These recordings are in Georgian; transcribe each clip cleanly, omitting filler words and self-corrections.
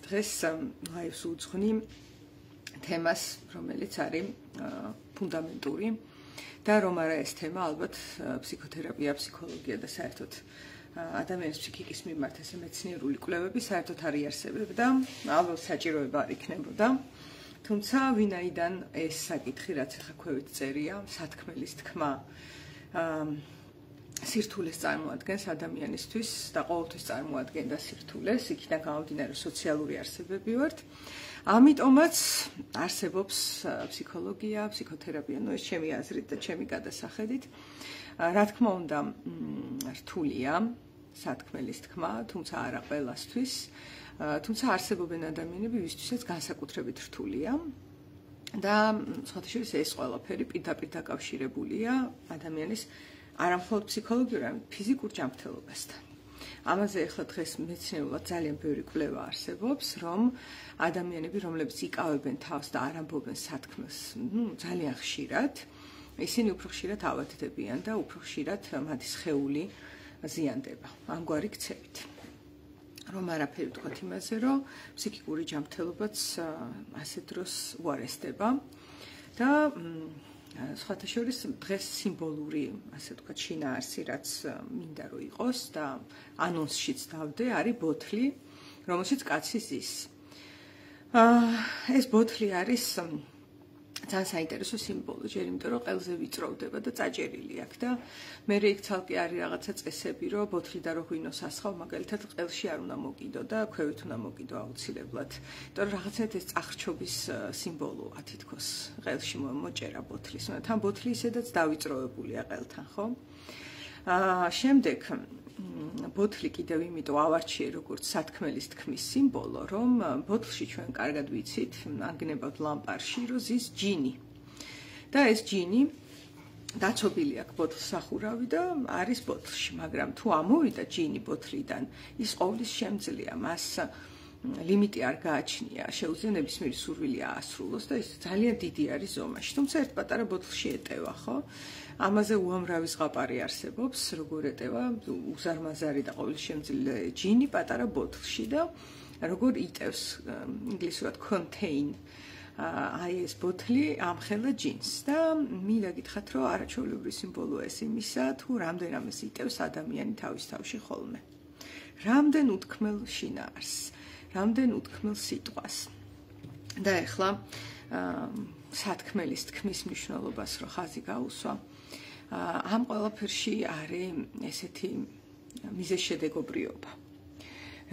დღეს ლაივს უძღვნი თემას, რომელიც არის ფუნდამენტური და რომ არა ეს თემა, ალბათ ფსიქოთერაპია, ფსიქოლოგია და საერთოდ ადამიანის ფსიქიკის მიმართ ესე მეცნიერული კვლევები საერთოდ არ იარსებებდა, ალბათ საჭიროება არ იქნებოდა. თუმცა ვინაიდან ეს საკითხი, რაც ახლა ქვევით წერია, სათქმელის თქმა სირთულეს წარმოადგენს ადამიანისთვის და ყოველთვის წარმოადგენდა სირთულეს, იქიდან გამომდინარე სოციალური არსებები ვართ. ამიტომაც არსებობს ფსიქოლოგია, ფსიქოთერაპია, ეს ჩემი აზრით და ჩემი გადასახედით. რა თქმა უნდა, რთულია სათქმელის თქმა, თუმცა არა ყველასთვის. თუმცა არსებობენ ადამიანები, ვისთვისაც განსაკუთრებით რთულია. და სხვათა შორის ეს ყველაფერი პირდაპირ დაკავშირებულია ადამიანის არამხოლოდ ფსიქოლოგიურ, არამედ ფიზიკურ ჯანმრთელობასთან. ამაზე ახლა დღეს მეცნიერულად ძალიან ბევრი კვლევა არსებობს, რომ ადამიანები, რომლებიც იკავებენ თავს და არ ამბობენ სათქმელს, ძალიან ხშირად, ისინი უფრო ხშირად ავადდებიან და უფრო ხშირად მათი სხეული ზიანდება ამგვარი ქცევით. რომ არაფერი ვთქვათ იმაზე, რომ ფსიქიკური ჯანმრთელობაც ასე დროს უარესდება და სხვათა შორის დღეს სიმბოლური, ასე ვთქვათ, შინაარსი, რაც მინდა რომ იყოს და ანონსშიც დავდე, არის ბოთლი, რომელშიც კაცი ზის. ეს ბოთლი არის ძალიან საინტერესო სიმბოლო, ჯერ იმიტომ რომ ყელზე ვიწროვდება და წაჭერილი აქვს და მე იქ ცალკე არის რაღაცა წესები, რომ ბოთლი და რო ღვინოს ასხავ, მაგალითად ყელში არ უნდა მოკიდო და ქვევით უნდა მოკიდო აუცილებლად. იმიტომ რომ რაღაცნაირად ეს წახრჩობის სიმბოლოა თითქოს ყელში მოჭერა ბოთლის. თან ბოთლი ისედაც დავიწროვებულია ყელთან, ხო? შემდეგ ბოთლი კიდევ იმიტომ ავარჩიე როგორც სათქმელის თქმის სიმბოლო, რომ ბოთლში ჩვენ კარგად ვიცით, ანგნებავთ ლამპარში, რომ ზის ჯინი. და ეს ჯინი დაცობილი აქვს ბოთლს სახურავი და არის ბოთლში, მაგრამ თუ ამოვიდა ჯინი ბოთლიდან, ის ყოვლის შემძლეა, მას ლიმიტი არ გააჩნია, შეუძლია ნებისმიერი სურვილი აასრულოს და ის ძალიან დიდი არის ზომაში. თუმცა ერთ პატარა ბოთლში ეტევა, ხო? ამაზე უამრავი ზღაპარი არსებობს, როგორ ეტევა უზარმაზარი და ყოვლისშემძლე ჯინი პატარა ბოთლში და როგორ იტევს ინგლისურად contain აი ეს ბოთლი ამხელა ჯინს და მინდა გითხრათ, რომ არაჩვეულებრივი სიმბოლოა ეს იმისა, თუ რამდენ ამას იტევს ადამიანი თავის თავში ხოლმე. რამდენ უთქმელ შინაარსს, რამდენ უთქმელ სიტყვას. და ეხლა სათქმელის თქმის მნიშვნელობას რო ხაზი გაუსვა. ამ ყველაფერში არის ესეთი მიზეზშედეგობრიობა.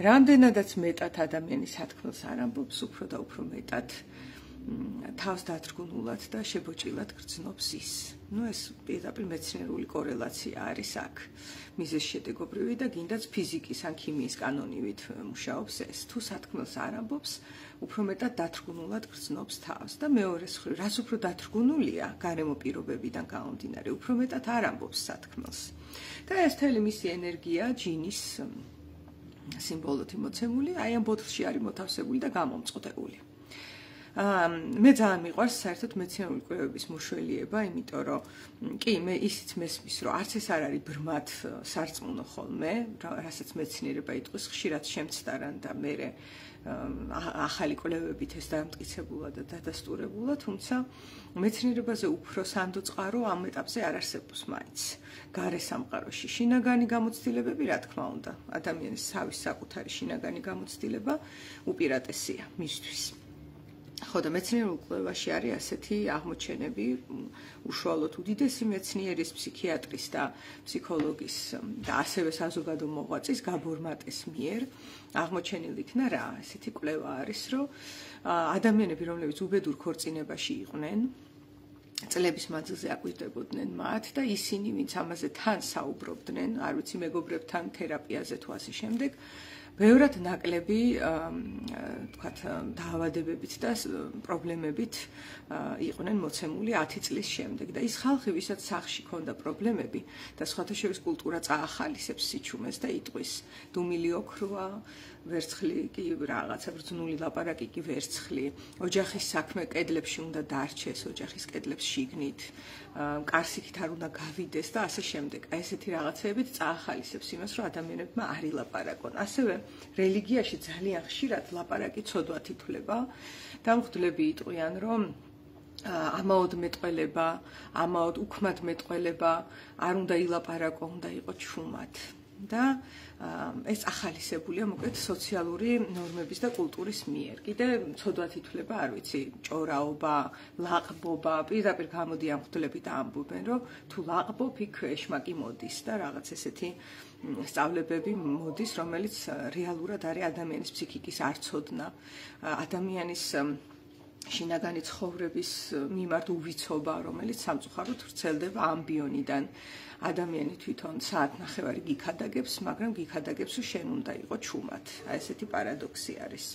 რამდენადაც მეტად ადამიანის სათქმელს არ ამბობს, უფრო და უფრო მეტად თავს დათრგუნულად და შებოჭილად გრძნობს ის. ეს პირდაპირ მეცნიერული კორელაცია არის აქ. მიზეზშედეგობრივი და გინდაც ფიზიკის ან ქიმიის კანონივით მუშაობს ეს. თუ სათქმელს არ ამბობს, უფრო მეტად დათრგუნულად გრძნობს თავს და მეორე მხრივ, რაც უფრო დათრგუნულია გარემო პირობებიდან გამომდინარე, უფრო მეტად არ ამბობს სათქმელს. და ეს მთელი მისი ენერგია ჯინის სიმბოლოთი მოცემული, აი ამ ბოთლში არის მოთავსებული და გამომწყდეული. მე ძალიან მიყვარს საერთოდ მეცნიერული კვლევების მოშველიება, იმიტომ რომ კი მე ისიც მესმის, რომ არც ეს არ არის ბრმად სარწმუნო ხოლმე, რასაც მეცნიერება იტყვის, ხშირად შემცდარან და მე ახალი კვლევებით ეს დამტკიცებულა და დადასტურებულა, თუმცა მეცნიერებაზე უფრო სანდოწყარო ამ ეტაპზე არ არსებობს მაინც. გარე სამყაროში შინაგანი გამოცდილებები, რა თქმა უნდა, ადამიანის თავის საკუთარი შინაგანი გამოცდილება უპირატესია მისთვის. ხო და მეცნიერულ კვლევაში არის ასეთი აღმოჩენები, უშუალოდ უდიდესი მეცნიერის, ფსიქიატრის და ფსიქოლოგის და ასევე საზოგადო მოღვაწის გაბორ მატეს მიერ აღმოჩენილი იქნა რა, ესეთი კვლევა არის, რომ ადამიანები, რომლებიც უბედურ ქორწინებაში იყვნენ, წლების მანძილზე აკვირდებოდნენ მათ და ისინი, ვინც ამაზე თან საუბრობდნენ, არ ვიცი, მეგობრებთან თერაპიაზე თუ ასე შემდეგ, ბევრად ნაკლები თქვათ დაავადებებით და პრობლემებით იყვნენ მოცემული 10 წლის შემდეგ და ის ხალხი, ვისაც სახლში ჰქონდა პრობლემები და სხვათა შორის კულტურა წაახალისებს სიჩუმეს და იტყვის დუმილი ოქროა, ვერცხლი კი რაღაცა ბრძნული ლაპარაკი კი ვერცხლი, ოჯახის საქმე კედლებში უნდა დარჩეს, ოჯახის კედლებს შიგნით, კარსიქით არ უნდა გავიდეს და ასე შემდეგ. აი ესეთი რაღაცეებით წაახალისებს იმას, რომ ადამიანებმა არ ილაპარაკონ. ასევე რელიგიაში ძალიან ხშირად ლაპარაკი ცოდვათ ითვლება და მღვდლები იტყვიან, რომ ამაოდ მეტყველება, ამაოდ უქმად მეტყველება არ უნდა ილაპარაკო, უნდა იყო ჩუმად. და ეს ახალისებულია მოკლედ სოციალური ნორმების და კულტურის მიერ. კიდე ცოდვათ ითვლება, არ ვიცი, ჭორაობა, ლაყბობა, პირდაპირ გამოდიან მღვდლები და ამბობენ, რომ თუ ლაყბობ, იქ ეშმაკი მოდის და რაღაც ესეთი სწავლებები მოდის, რომელიც რეალურად არის ადამიანის ფსიქიკის არცოდნა, ადამიანის შინაგანი ცხოვრების მიმართ უვიცობა, რომელიც სამწუხაროდ ვრცელდება ამბიონიდან. ადამიანი თვითონ საათნახევარი გიქადაგებს, მაგრამ გიქადაგებს, რომ შენ უნდა იყო ჩუმად. აი ესეთი პარადოქსი არის.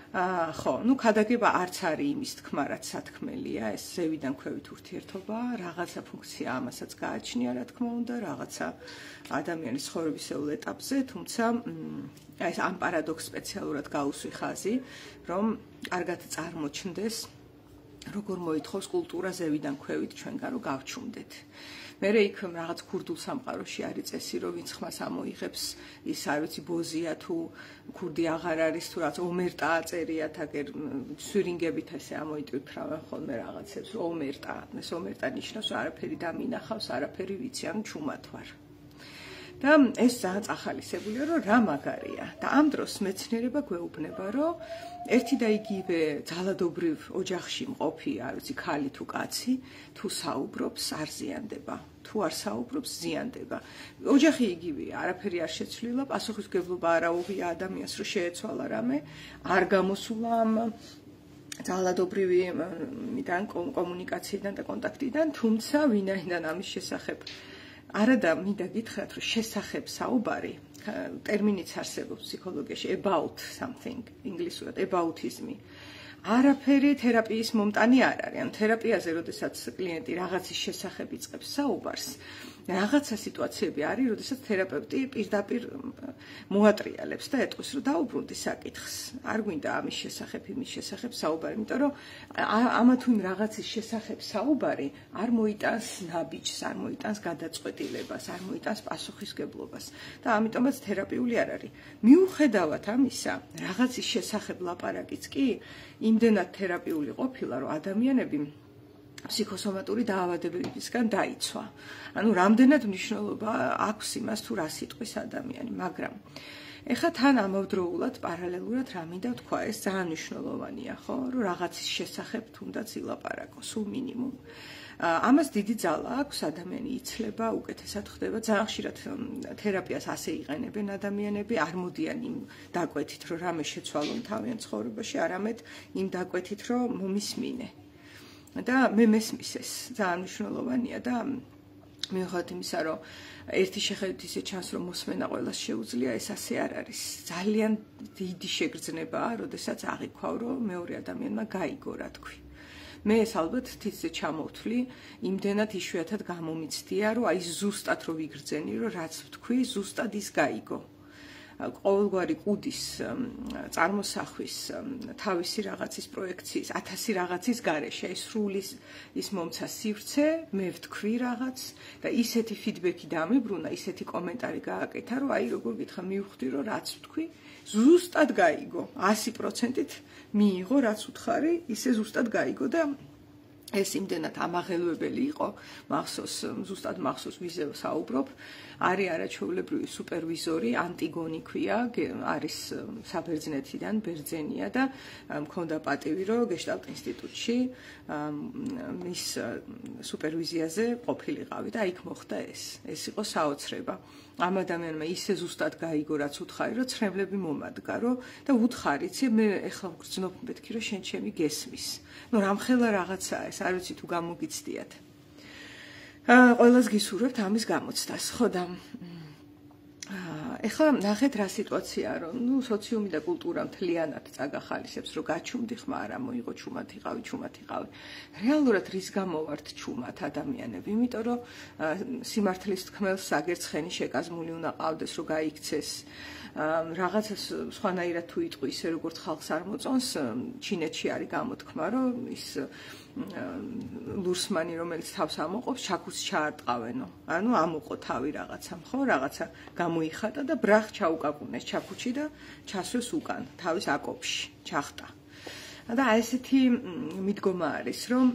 ხო, ну ქადაგება არც არის იმის თქმა, რაც სათქმელია, ეს ზევიდან ქვევით ურთიერთობა, რაღაცა ფუნქცია ამასაც გააჩნია, რა თქმა უნდა, რაღაცა ადამიანის ცხოვრებისეულ ეტაპზე, თუმცა აი ეს ამ პარადოქსს სპეციალურად გაუსვი ხაზი, რომ კარგად წარმოჩნდეს, როგორ მოითხოვს კულტურა ზევიდან ქვევით ჩვენგან რომ გავჩუმდეთ. მერე იქ რაღაც ქურდულ სამყაროში არის წესი, რომ ვინც ხმას ამოიღებს, ის არ ვიცი ბოზია თუ ქურდი აღარ არის თუ რაც ომერტა აწერიათ, აგერ სვირინგებით ესე ამოიტვიფრავენ ხოლმე რაღაცებს, ომერტა, ეს ომერტა ნიშნავს, რომ არაფერი დამინახავს, არაფერი ვიცი, ანუ ჩუმად ვარ. და ეს ძალიან ახალისებულია, რომ რა მაგარია. და ამ დროს მეცნიერება გვეუბნება, რომ ერთი და იგივე ძალადობრივ ოჯახში მყოფი, არ ვიცი, ქალი თუ კაცი, თუ საუბრობს, არ ზიანდება. თუ არ საუბრობს, ზიანდება. ოჯახი იგივეა, არაფერი არ შეცვლილა, პასუხისმგებლობა არ აუღია ადამიანს, რომ შეეცვალა რამე, არ გამოსულა ამ ძალადობრივი კომუნიკაციიდან და კონტაქტიდან, თუმცა ვინაიდან ამის შესახებ არადა მინდა გითხრათ, რომ შესახებ საუბარი, ტერმინიც არსებობს ფსიქოლოგიაში about something, ინგლისურად aboutism. არაფერი თერაპიის მომტანი არ არის. ან თერაპიაზე, როდესაც კლიენტი რაღაცის შესახებ იწყებს საუბარს, რაღაცა სიტუაციები არის, როდესაც თერაპევტი პირდაპირ მოატრიალებს და ეტყვის, რომ დაუბრუნდი საკითხს. არ გვინდა ამის შესახებ, იმის შესახებ საუბარი, იმიტომ რომ ამა თუ იმ რაღაცის შესახებ საუბარი არ მოიტანს ნაბიჯს, არ მოიტანს გადაწყვეტილებას, არ მოიტანს პასუხისმგებლობას და ამიტომაც თერაპიული არ არის. მიუხედავად ამისა, რაღაცის შესახებ ლაპარაკიც კი იმდენად თერაპიული ყოფილა, რომ ადამიანები ფსიქოსომატური დაავადებებისგან დაიცვა. ანუ რამდენად მნიშვნელობა აქვს იმას, თუ რა სიტყვის ადამიანი, მაგრამ ეხლა თან ამავდროულად პარალელურად რა მინდა ვთქვა, ეს ძალიან მნიშვნელოვანია, ხო, რომ რაღაცის შესახებ თუნდაც ილაპარაკო, სულ მინიმუმ. ამას დიდი ძალა აქვს, ადამიანი იცლება, უკეთესად ხდება, ძალიან ხშირად თერაპიას ასე იყენებენ ადამიანები, არ მოდიან იმ დაკვეთით, რომ რამე შეცვალონ თავიანთ ცხოვრებაში, არამედ იმ დაკვეთით, რომ მომისმინე. და მე მესმის ეს ძალიან მნიშვნელოვანია და მიუხედავად იმისა, რომ ერთი შეხედვით ისე ჩანს, რომ მოსმენა ყველას შეუძლია, ეს ასე არ არის. ძალიან დიდი შეგრძნებაა, როდესაც აღიქვავ, რომ მეორე ადამიანმა გაიგო, რა თქვი. მე ეს ალბათ თითზე ჩამოვთვლი, იმდენად იშვიათად გამომიცდია, რომ აი ზუსტად რო ვიგრძენი, რომ რაც ვთქვი, ზუსტად ის გაიგო. ყოველგვარი კუდის წარმოსახვის, თავისი რაღაცის პროექციის, 1000 რაღაცის გარეშე, სრული ის მომცა სივრცე, მე ვთქვი რაღაც და ისეთი ფიდბექი დამიბრუნა, ისეთი კომენტარი გააკეთა, რომ აი როგორ გითხრა, მივხვდი, რომ რაც ვთქვი, ზუსტად გაიგო, 100%-ით მიიღო, რაც უთხარი, ისე ზუსტად გაიგო და ეს იმდენად ამაღელვებელი იყო, მახსოვს, ზუსტად მახსოვს ვიზე საუბრობ, არის არაჩვეულებრივი სუპერვიზორი, ანტიგონი ქვია, არის საბერძნეთიდან, ბერძენია და მქონდა პატივი, რომ გეშტალტ ინსტიტუტში მის სუპერვიზიაზე ყოფილიყავი და იქ მოხდა ეს. ეს იყო საოცრება. ამ ადამიანმა ისე ზუსტად გაიგო, რაც უთხარი, რომ ცრემლები მომადგა, და უთხარი, იცი, მე ეხლა ვგრძნობ მეთქი, რომ შენ ჩემი გესმის. ნუ რამხელა რაღაცაა ეს, არ ვიცი თუ გამოგიცდიათ. ყველას გისურვებთ ამის გამოცდას, ხო და ეხლა ნახეთ რა სიტუაციაა, რომ სოციუმი და კულტურა მთლიანად წაგახალისებს, რომ გაჩუმდი ხმა არა მოიღო ჩუმად იყავი. რეალურად რის გამო ვართ ჩუმად ადამიანები? იმიტომ რომ სიმართლის თქმელს აგერცხენი შეკაზმული უნდა ყავდეს, რომ გაიქცეს. რაღაცას სხვანაირად თუ იტყვი ისე როგორც ხალხს არ მოწონს, ჩინეთში არის გამოთქმა, რომ ის ლურსმანი რომელიც თავს ამოყობს, ჩაქუს ჩაარტყავენო. ანუ ამოყო თავი რაღაცამ, ხო, რაღაცა გამოიხატა და ბრახ ჩაუკაკუნეს ჩაქუჩი და ჩასვეს უკან, თავის აკოპში, ჩახტა. და ესეთი მიდგომა არის, რომ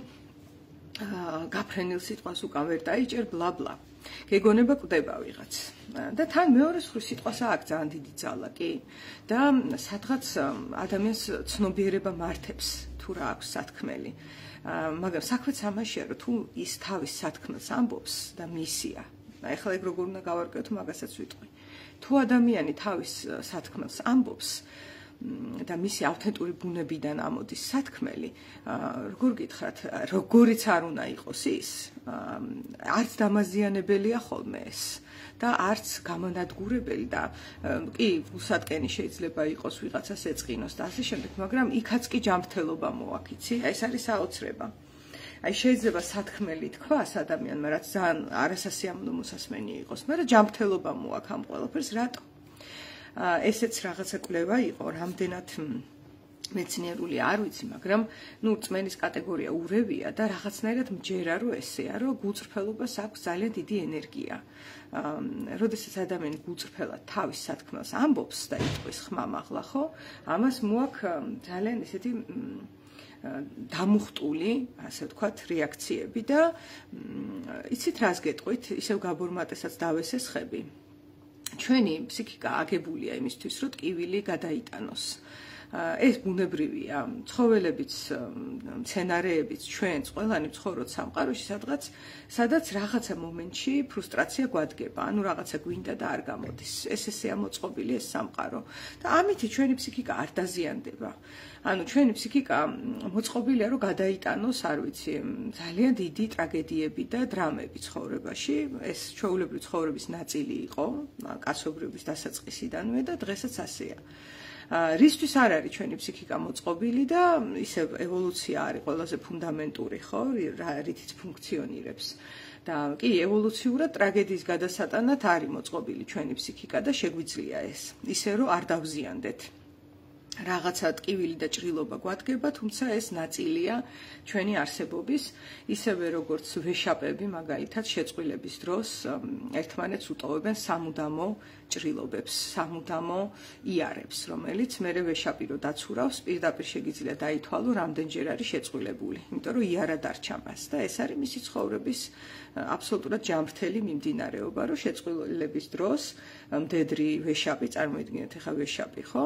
გაფრენილ სიტყვას უკან ვერ დაიჭერ ბლა ბლა. გეგონება კვდება ვიღაც. და თან მეორე სხვა სიტყვასა აქვს ძალიან დიდი ძალა, კი? და სადღაც ადამიანს ცნობიერება მართებს თუ რა აქვს სათქმელი. მაგრამ საქმეც ამაშია, რომ თუ ის თავის სათქმელს ამბობს და მისია. ეხლა ეგ როგორ უნდა გავარკვიოთ, მაგასაც ვიტყვი. თუ ადამიანი თავის სათქმელს ამბობს და მისი ავთენტური ბუნებიდან ამოდის სათქმელი, როგორ გითხრათ, როგორიც არ უნდა იყოს ის, არც დამაზიანებელია ხოლმე ეს და არც გამონადგურებელი და კი, გულსატკენი შეიძლება იყოს ვიღაცას ეწყინოს და ასე შემდეგ, მაგრამ იქაც კი ჯანმრთელობა მოაქიცი, ეს არის საოცრება. აი შეიძლება სათქმელი თქვას ადამიანმა, რაც ძალიან არასასიამოვნო მოსასმენი იყოს, მაგრამ ჯანმრთელობა მოაქვს ამ ყველაფერს, რატო? ესეც რაღაცა კვლევა იყო, რამდენად მეცნიერული არ ვიცი, მაგრამ წმენის კატეგორია ურევია და რაღაცნაირად მჯერა რომ ესეა, რომ გულწრფელობას აქვს ძალიან დიდი ენერგია. როდესაც ადამიანი გულწრფელად თავის სათქმელს ამბობს და იტყვის ხმამაღლა, ხო? ამას მოაქვს ძალიან ესეთი დამუხტული, ასე ვთქვათ, რეაქციები და იცით რას გეტყვით, ისევ გაბორმატესაც დავესესხები. ჩვენი ფსიქიკა აგებულია იმისთვის, რომ ტკივილი გადაიტანოს. ეს ბუნებრივია, ცხოველებიც, მცენარეებიც, ჩვენც, ყველანი ვცხოვრობთ სამყაროში, სადაც რაღაცა მომენტში ფრუსტრაცია გვადგება, ანუ რაღაცა გვინდა და არ გამოდის. ესეა მოწყობილი ეს სამყარო. და ამითი ჩვენი ფსიქიკა არ დაზიანდება. ანუ ჩვენი ფსიქიკა მოწყობილია, რომ გადაიტანოს, არ ვიცი, ძალიან დიდი ტრაგედიები და დრამები ცხოვრებაში. ეს ჩვეულებრივი ცხოვრების ნაწილი იყო, კაცობრიობის დასაწყისიდანვე და დღესაც ასეა. რისთვის არ არის ჩვენი ფსიქიკა მოწყობილი და ისევ ევოლუცია არის ყველაზე ფუნდამენტური, ხო, რითიც ფუნქციონირებს. და კი, ევოლუციურად ტრაგედიის გადასატანად არის მოწყობილი ჩვენი ფსიქიკა და შეგვიძლია ეს. ისე რომ არ დავზიანდეთ. რაღაცა ტკივილი და ჭრილობა გვადგება, თუმცა ეს ნაწილია ჩვენი არსებობის, ისევე როგორც ვეშაპები მაგალითად შეწყვილების დროს ერთმანეთს უტოვებენ სამუდამო ჭრილობებს, სამუდამო იარებს, რომელიც მერე ვეშაპი რო დაცურავს, პირდაპირ შეგიძლია დაითვალო, რამდენჯერ არის შეწყვილებული, იმიტომ რომ იარა დარჩა მას და ეს არის მისი ცხოვრების აბსოლუტურად ჯანმრთელი მიმდინარეობა, რომ შეწყვილების დროს მდედრი ვეშაპი, წარმოიდგინეთ ახლა ვეშაპი, ხო,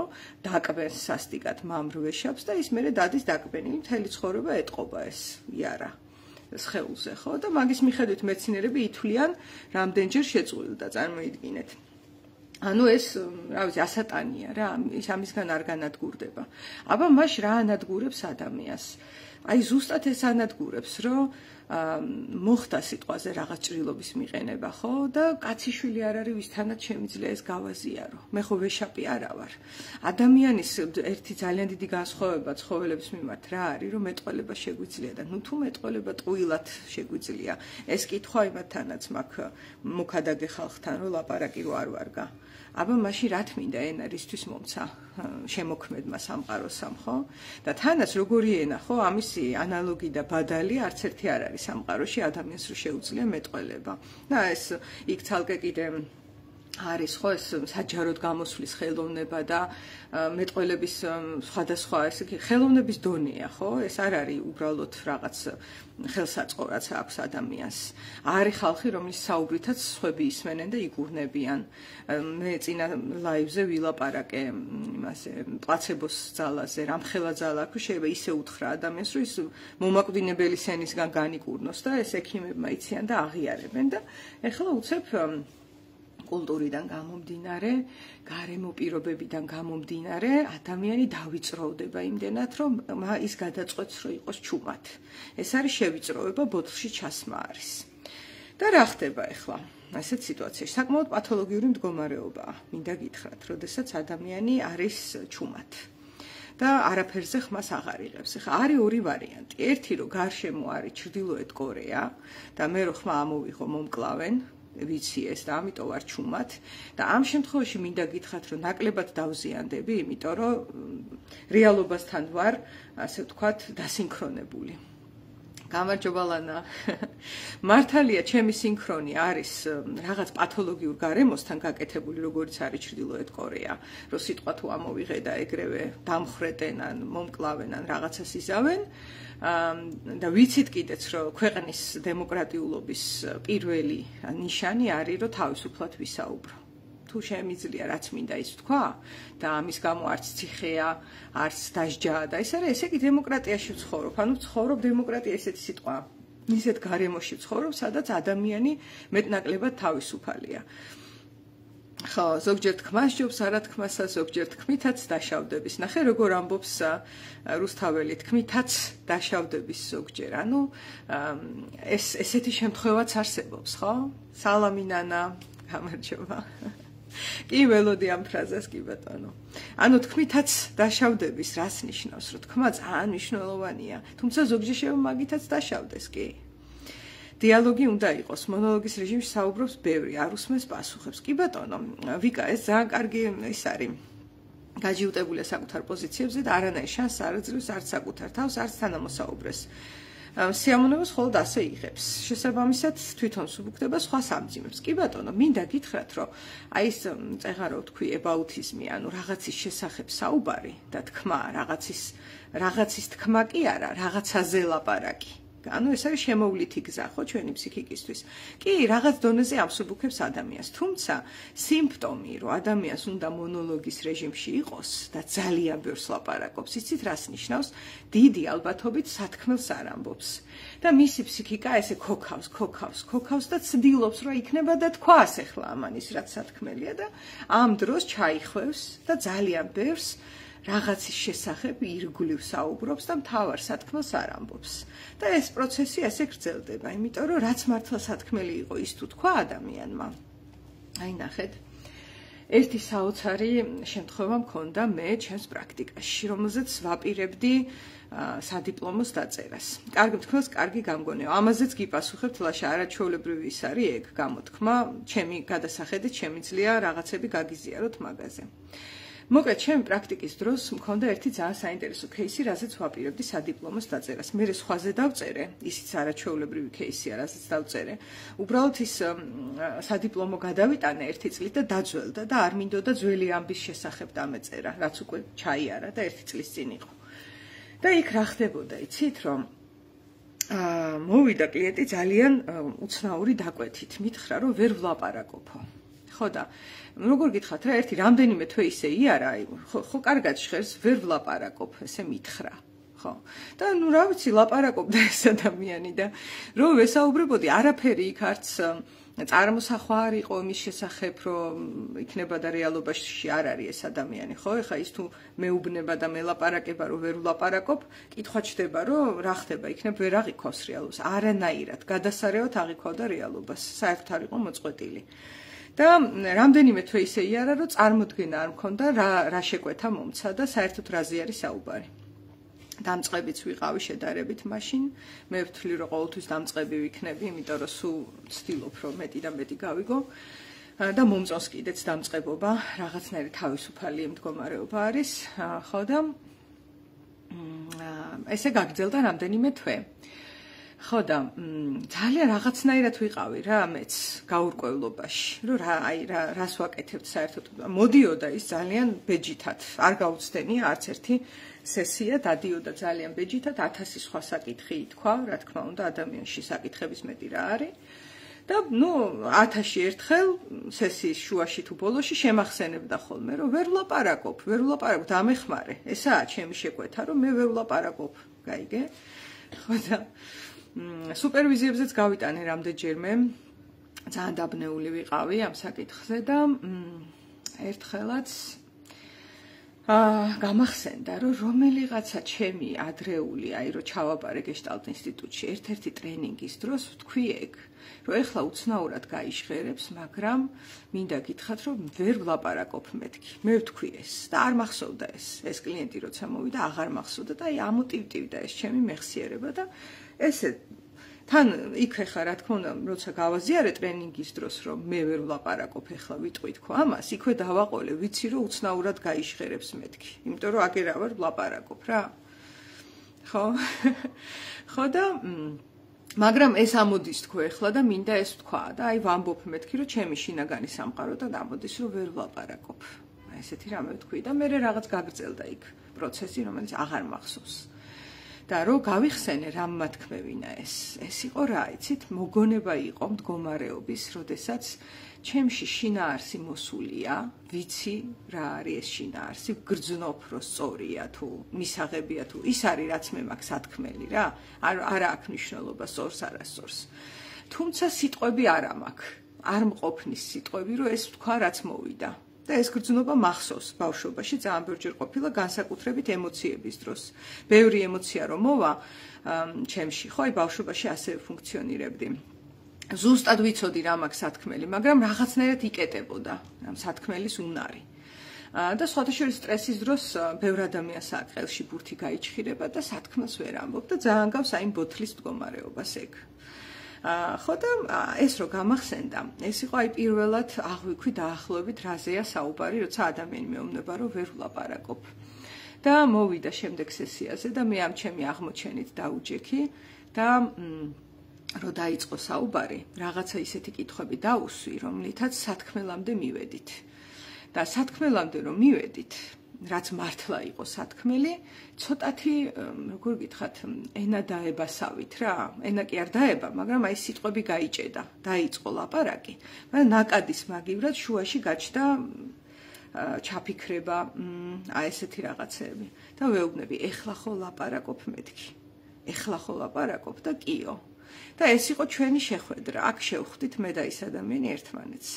დაკბენს სასტიკად მამრ ვეშაპს და ის მერე დადის დაკბენი, მთელი ცხოვრება ეტყობა ეს იარა სხეულზე, ხო, და მაგის მიხედვით მეცნიერები ითვლიან, რამდენჯერ შეწყვილდა, წარმოიდგინეთ. ანუ ეს, რა ვიცი, ასატანია რა, ამისგან არ განადგურდება. აბა მაშ რა ანადგურებს ადამიანს? აი ზუსტად ეს ანადგურებს, რომ მოხდა სიტყვაზე რაღაც ჭრილობის მიყენება, ხო? და კაციშვილი არ არის, ვისთანაც შემიძლია ეს გავაზიარო. მე ხო ვეშაპი არა ვარ. ადამიანის ერთი ძალიან დიდი განსხვავება ცხოველების მიმართ რა არის, რომ მეტყველება შეგვიძლია და თუ მეტყველება ტყუილად შეგვიძლია. ეს კითხვა იმათთანაც მაქვს მოქადაგე ხალხთან, რომ ლაპარაკი რო არ ვარგა. აბა მაშინ რა თმინდა ენა რისთვის მომცა შემოქმედმა სამყაროსამ, ხო? და თანაც როგორი ენა, ხო, ამისი ანალოგი და ბადალი არც ერთი არ არის სამყაროში ადამიანს რო შეუძლია მეტყველება. და ეს იქ ცალკე კიდე არის ხო ეს საჯაროდ გამოსვლის ხელოვნება და მეტყველების სხვადასხვა ეს ხელოვნების დონეა, ხო? ეს არ არის უბრალოდ რაღაც ხელსაწყო რაც აქვს ადამიანს. არის ხალხი, რომლის საუბრითაც სხვები ისმენენ და იგურნებიან. მე წინა ლაივზე ვილაპარაკე იმაზე პლაცებოს ძალაზე, რამხელა ძალა აქვს, შეიძლება ისე უთხრა ადამიანს, რომ ის მომაკვდინებელი სენისგან განიკურნოს და ეს ექიმებმა იციან და აღიარებენ და ეხლა უცებ კულტურიდან გამომდინარე, გარემო პირობებიდან გამომდინარე, ადამიანი დავიწროვდება იმდენად, რომ ის გადაწყვეტს, რომ იყოს ჩუმად. ეს არის შევიწროვება, ბოთლში ჩასმა არის. და რა ხდება ეხლა? ასეთ სიტუაციაში საკმაოდ პათოლოგიური მდგომარეობაა, მინდა გითხრათ, როდესაც ადამიანი არის ჩუმად და არაფერზე ხმას აღარ იღებს. ახლა არის ორი ვარიანტი. ერთი რომ გარშემო არის ჩრდილოეთ კორეა და მე რო ხმა ამოვიღო მომკლავენ, ვიცი ეს და ამიტომ ვარ ჩუმად და ამ შემთხვევაში მინდა გითხრათ რომ ნაკლებად დავზიანდები, იმიტომ რომ რეალობასთან ვარ, ასე ვთქვათ, დასინქრონებული. გამარჯობა ლანა. მართალია, ჩემი სინქრონი არის რაღაც პათოლოგიურ გარემოსთან გაკეთებული, როგორც არის ჩრდილოეთ კორეა, რომ სიტყვა თუ ამოვიღე და ეგრევე დამხრეტენ ან მომკლავენ ან რაღაცას იზავენ. და ვიცით კიდეც, რომ ქვეყნის დემოკრატიულობის პირველი ნიშანი არის, რომ თავისუფლად ვისაუბრო. თუ შემიძლია რაც მინდა ის ვთქვა და ამის გამო არც ციხეა, არც დასჯაა და ეს არის, ესე იგი დემოკრატიაში ვცხოვრობ. ანუ ვცხოვრობ დემოკრატია ესეთი სიტყვაა. ისეთ გარემოში ვცხოვრობ, სადაც ადამიანი მეტნაკლებად თავისუფალია. ხო, ზოგჯერ თქმას ჯობს, არა თქმასა, ზოგჯერ თქმითაც დაშავდების. ნახე, როგორ ამბობს რუსთაველი, თქმითაც დაშავდების ზოგჯერ. ანუ ესეთი შემთხვევაც არსებობს, ხო? სალამი ნანა, გამარჯობა. კი ველოდი ამ ფრაზას, კი ბატონო. ანუ თქმითაც დაშავდების რას ნიშნავს, რომ თქმა ძალიან მნიშვნელოვანია, თუმცა ზოგჯერ შეიძლება მაგითაც დაშავდეს, კი. დიალოგი უნდა იყოს, მონოლოგის რეჟიმში საუბრობს ბევრი, არ უსმენს პასუხებს. კი ბატონო, ვიკა, ეს ძალიან კარგი ის არის. გაჯიუტებულია საკუთარ პოზიციებზე და არანაირ შანსს არ აძლევს არც საკუთარ თავს, არც თანამოსაუბრეს. სიამოვნებას მხოლოდ ასე იღებს. შესაბამისად, თვითონ სუბუქდება სხვა სამძიმებს. კი ბატონო, მინდა გითხრათ, რომ აი ეს წეღარო თქვი ებაუთიზმი, ანუ რაღაცის შესახებ საუბარი და თქმა, რაღაცის თქმა კი არა, რაღაცაზე ლაპარაკი. ანუ ეს არის შემოვლითი გზა, ხო, ჩვენი ფსიქიკისთვის. კი, რაღაც დონეზე ამსუბუქებს ადამიანს, თუმცა სიმპტომი, რომ ადამიანს უნდა მონოლოგის რეჟიმში იყოს და ძალიან ბევრს ლაპარაკობს, იცით რას ნიშნავს? დიდი ალბათობით სათქმელს არ ამბობს. და მისი ფსიქიკა ესე ქოქავს და ცდილობს, რომ იქნება და თქვას ახლა ამან ის რაც სათქმელია და ამ დროს ჩაიხვევს და ძალიან ბევრს რაღაცის შესახებ ირგვლივ საუბრობს და მთავარ სათქმელს არ ამბობს. და ეს პროცესი ასე გრძელდება, იმიტომ რომ რაც მართლა სათქმელი იყო ის თუ თქვა ადამიანმა. აი ნახეთ. ერთი საოცარი შემთხვევა მქონდა მე ჩემს პრაქტიკაში, რომელზეც ვაპირებდი სადიპლომოს დაწერას. კარგი მთქმელს, კარგი გამგონია. ამაზეც გიპასუხებთ ლაშა, არაჩვეულებრივი ის არის ეგ გამოთქმა, ჩემი გადასახედით შემიძლია რაღაცები გაგიზიაროთ მაგაზე. მოკლედ, ჩემი პრაქტიკის დროს მქონდა ერთი ძალიან საინტერესო кейსი, რაზეც ვაპირებდი სადიპლომოს დაწერას. მე სხვაზე დავწერე, ისიც არაჩვეულებრივი кейსია, რაზეც დავწერე. უბრალოდ ის სადიპლომო გადავიტანე ერთი წლით და დაძველდა და არ მინდოდა ძველი ამბის შესახებ დამეწერა, რაც უკვე ჩაიარა და ერთი წლის წინ იყო. და იქ რა ხდებოდა, იცით, რომ მოვიდა კლიენტი ძალიან უცნაური დაკვეთით, მითხრა, რომ ვერ ვლაპარაკობო. ხო და როგორ გითხრათ რა, ერთი რამდენიმე თვე ისე იარა, ხო კარგად ჟღერს, ვერ ვლაპარაკობ, ესე მითხრა. ხო. და ნუ რა ვიცი, ლაპარაკობდა ეს ადამიანი და რომ ვესაუბრებოდი, არაფერი იქ არც წარმოსახვა არ იყო იმის შესახებ, რომ იქნება და რეალობაში არ არის ეს ადამიანი, ხო? ეხა ის თუ მეუბნება და მელაპარაკება, რომ ვერ ვლაპარაკობ, კითხვა ჩდება, რომ რა ხდება, იქნებ ვერ აღიქვავს რეალობას. არანაირად, გადასარევად აღიქვავდა რეალობას, საერთოდ არ იყო მოწყვეტილი. და რამდენიმე თვე ისე იარა, რომ წარმოდგენა არ მქონდა რა შეკვეთა მომცა და საერთოდ რაზე არის საუბარი. დამწყებიც ვიყავი შედარებით მაშინ, მე ვთვლი, რომ ყოველთვის დამწყები ვიქნები, იმიტომ რომ სულ ვცდილობ, რომ მეტი და მეტი გავიგო და მომწონს კიდეც დამწყებობა, რაღაცნაირი თავისუფალი მდგომარეობა არის, ხო და ესე გაგრძელდა რამდენიმე თვე. ხო და ძალიან რაღაცნაირად ვიყავი რა მეც გაურკვევლობაში, რომ რას ვაკეთებთ საერთოდ. მოდიოდა ის ძალიან ბეჯითად, არ გაუცდენია არც ერთი სესია, დადიოდა ძალიან ბეჯითად, 1000 სხვა საკითხი ითქვა, რა თქმა უნდა, ადამიანში საკითხების მეტი რა არის. და ნუ 1000 ერთხელ სესიის შუაში თუ ბოლოში შემახსენებდა ხოლმე, რომ ვერ ვლაპარაკობ, დამეხმარე. ესაა ჩემი შეკვეთა, რომ მე ვერ ვლაპარაკობ, გაიგე? ხო და სუპერვიზიებზეც გავიტანე რამდენჯერმე, ძალიან დაბნეული ვიყავი ამ საკითხზე და ერთხელაც გამახსენდა, რომ რომელიღაცა ჩემი ადრეული, რომ ჩავაბარე გეშტალტ ინსტიტუტში ერთ-ერთი ტრენინგის დროს ვთქვი ეგ, რომ ეხლა უცნაურად გაიჟღერებს, მაგრამ მინდა გითხრათ, რომ ვერ ვლაპარაკობ მეთქი. მე ვთქვი ეს და არ მახსოვდა ეს კლიენტი როცა მოვიდა, აღარ მახსოვდა და ამოტივტივდა ეს ჩემი მეხსიერება და ესე თან იქ ხა რა თქმა უნდა, როცა გავაზიარე ტრენინგის დროს, რომ მე ვერ ვლაპარაკობ, ეხლა ვიტყვი თქო ამას, იქვე დავაყოლე, ვიცი რომ უცნაურად გაიჟღერებს მეთქი. იმიტომ რომ აგერა ვარ ვლაპარაკობ რა. ხო? ხო და მაგრამ ეს ამოდის თქო ეხლა და მინდა ეს თქვა და აი ვამბობ მეთქი რომ ჩემი შინაგანი სამყარო და ამოდის რომ ვერ ვლაპარაკობ. ესეთი რამე ვთქვი და მე რაღაც გაგრძელდა იქ პროცესი, რომელიც აღარ მახსოვს. და რო გავიხსენე რამ მათქმევინა ეს იყო რა იცით მოგონება იყო მდგომარეობის როდესაც ჩემში შინაარსი მოსულია ვიცი რა არის ეს შინაარსი გრძნობ რომ სწორია თუ მისაღებია თუ ის არის რაც მე მაქვს ათქმელი რა არა აქვს მნიშვნელობა სწორს არასწორს თუმცა სიტყვები არა მაქვს არ მყოფნის სიტყვები რომ ეს თქვა რაც მოვიდა და ეს გრძნობა მახსოვს ბავშვობაში ძალიან ბევრჯერ ყოფილა განსაკუთრებით ემოციების დროს. ბევრი ემოცია რომ მოვა ჩემში, ხო, აი ბავშვობაში ასევე ფუნქციონირებდი. ზუსტად ვიცოდი რა მაქვს სათქმელი, მაგრამ რაღაცნაირად იკეტებოდა ამ სათქმელის უნარი. და სხვათა შორის სტრესის დროს ბევრ ადამიანს აყელში ბურთი გაიჩხირება და სათქმელს ვერ ამბობ და ძალიან გავს აი ბოთლის მდგომარეობას ეგ. ხო და ეს რო გამახსენდა, ეს იყო აი პირველად აღვიქვი დაახლოებით რაზეა საუბარი, როცა ადამიანი მეუბნება რომ ვერ ვლაპარაკობ. და მოვიდა შემდეგ სესიაზე და მე ამ ჩემი აღმოჩენით დაუჯექი და რო დაიწყო საუბარი, რაღაცა ისეთი კითხვები დაუსვი, რომლითაც სათქმელამდე მივედით. და სათქმელამდე რომ მივედით, რაც მართლა იყო სათქმელი, ცოტათი, როგორ გითხრათ, ენა დაებასავით რა. ენა კი არ დაება, მაგრამ აი სიტყვები გაიჭედა, დაიწყო ლაპარაკი. მაგრამ ნაკადის მაგივრად შუაში გაჩნდა ჩაფიქრება, აი ესეთი რაღაცები. და ვეუბნები, ეხლა ხო ლაპარაკობ მეთქი. ეხლა ხო ლაპარაკობ და კიო. და ეს იყო ჩვენი შეხვედრა. აქ შევხვდით მე და ის ადამიანი ერთმანეთს.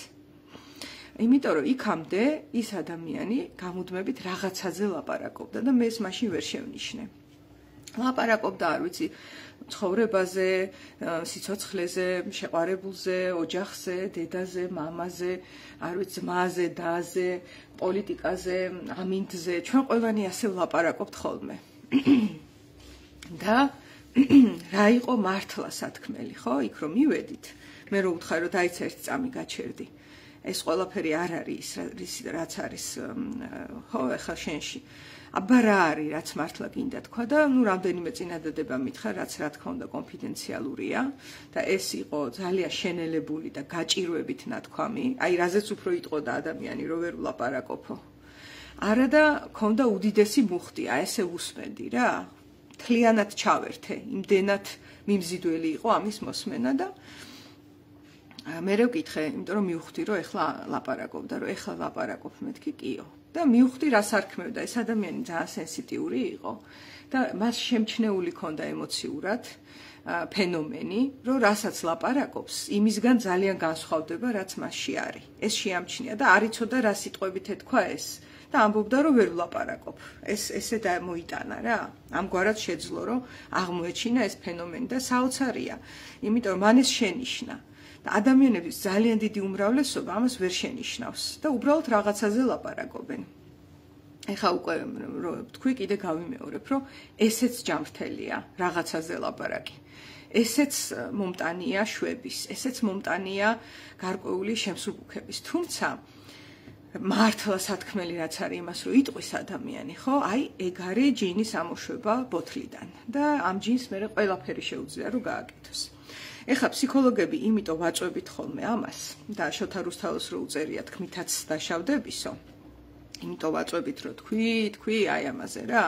იმიტომ რომ იქამდე ის ადამიანი გამუდმებით რაღაცაზე ლაპარაკობდა და მე ეს მაშინ ვერ შევნიშნე. ლაპარაკობდა, არ ვიცი, ცხოვრებაზე, სიცოცხლეზე, შეყვარებულზე, ოჯახზე, დედაზე, მამაზე, არ ვიცი, ძმაზე, დაზე, პოლიტიკაზე, ამინდზე, ჩვენ ყველანი ასე ვლაპარაკობთ ხოლმე. და რა იყო მართლა სათქმელი, ხო? იქ რომ მივედით, მე რო ვთხარ რომ დაიცა ერთი წამი გაჩერდი. ეს ყველაფერი არ არის ის რაც არის ხო ახლა შენში აბა რა არის რაც მართლა გინდა თქვა და ნუ რამდენიმე წინადადება მითხრა რაც რა თქმა უნდა კონფიდენციალურია და ეს იყო ძალიან შენელებული და გაჭირვებით ნათქვამი აი რაზეც უფრო იტყოდა ადამიანი რომ ვერ ვლაპარაკობო არა და ქონდა უდიდესი მუხტი აი ესე უსმენდი რა თლიანად ჩავერთე იმდენად მიმზიდველი იყო ამის მოსმენა და მე რო ვკითხე, იმიტომ რომ მივხვდი, რომ ეხლა ლაპარაკობდა, რომ ეხლა ლაპარაკობ მეთქი კიო. და მივხვდი, რას არქმევდა, ეს ადამიანი ძალიან სენსიტიური იყო და მას შემჩნეული ქონდა ემოციურად ფენომენი, რომ რასაც ლაპარაკობს, იმისგან ძალიან განსხვავდება, რაც მასში არის. ეს შეამჩნია და არ იცოდა რა სიტყვებით ეთქვა ეს და ამბობდა, რომ ვერ ვლაპარაკობ. ესე მოიტანა რა. ამგვარად შეძლო, რომ აღმოეჩინა ეს ფენომენი და საოცარია, იმიტომ რომ მან ეს შენიშნა. და ადამიანების ძალიან დიდი უმრავლესობა ამას ვერ შენიშნავს და უბრალოდ რაღაცაზე ლაპარაკობენ. ეხა უკვე თქვი კიდე გავიმეორებ, რომ ესეც ჯანმრთელია, რაღაცაზე ლაპარაკი. ესეც მომტანია შვების, ესეც მომტანია გარკვეული შემსუბუქების. თუმცა მართლა სათქმელი რაც არის იმას, რომ იტყვის ადამიანი, ხო? აი, ეგ არის ჯინის ამოშვება ბოთლიდან და ამ ჯინს მე ყველაფერი შეუძლია რომ გააკეთოს. ეხლა ფსიქოლოგები იმიტომ ვაწვევით ხოლმე ამას და შოთა რუსთაველს რო უწერია თქმითაც დაშავდებისო იმიტომ ვაწვევით რომ თქვი აი ამაზე რა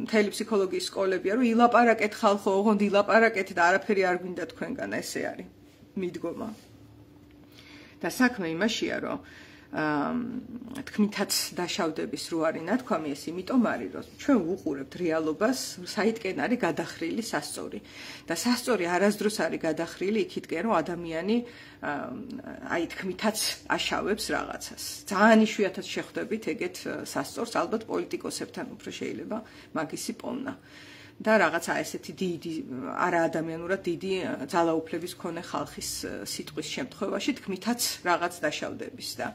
მთელი ფსიქოლოგიის სკოლებია რომ ილაპარაკეთ ხალხო ოღონდ ილაპარაკეთ და არაფერი არ გვინდა თქვენგან ესე არის მიდგომა და საქმე იმაშია რომ თქმითაც დაშავდების რო არის ნათქვამი, ეს იმიტომ არის, რომ ჩვენ ვუყურებთ რეალობას, საითკენ არის გადახრილი სასწორი. და სასწორი არასდროს არის გადახრილი იქითკენ, რომ ადამიანი აი თქმითაც აშავებს რაღაცას. ძალიან იშვიათად შეხვდებით ეგეთ სასწორს, ალბათ პოლიტიკოსებთან უფრო შეიძლება მაგისი პოვნა. და რაღაცა ესეთი დიდი არაადამიანურად დიდი ძალაუფლების მქონე ხალხის სიტყვის შემთხვევაში თქმითაც რაღაც დაშავდების და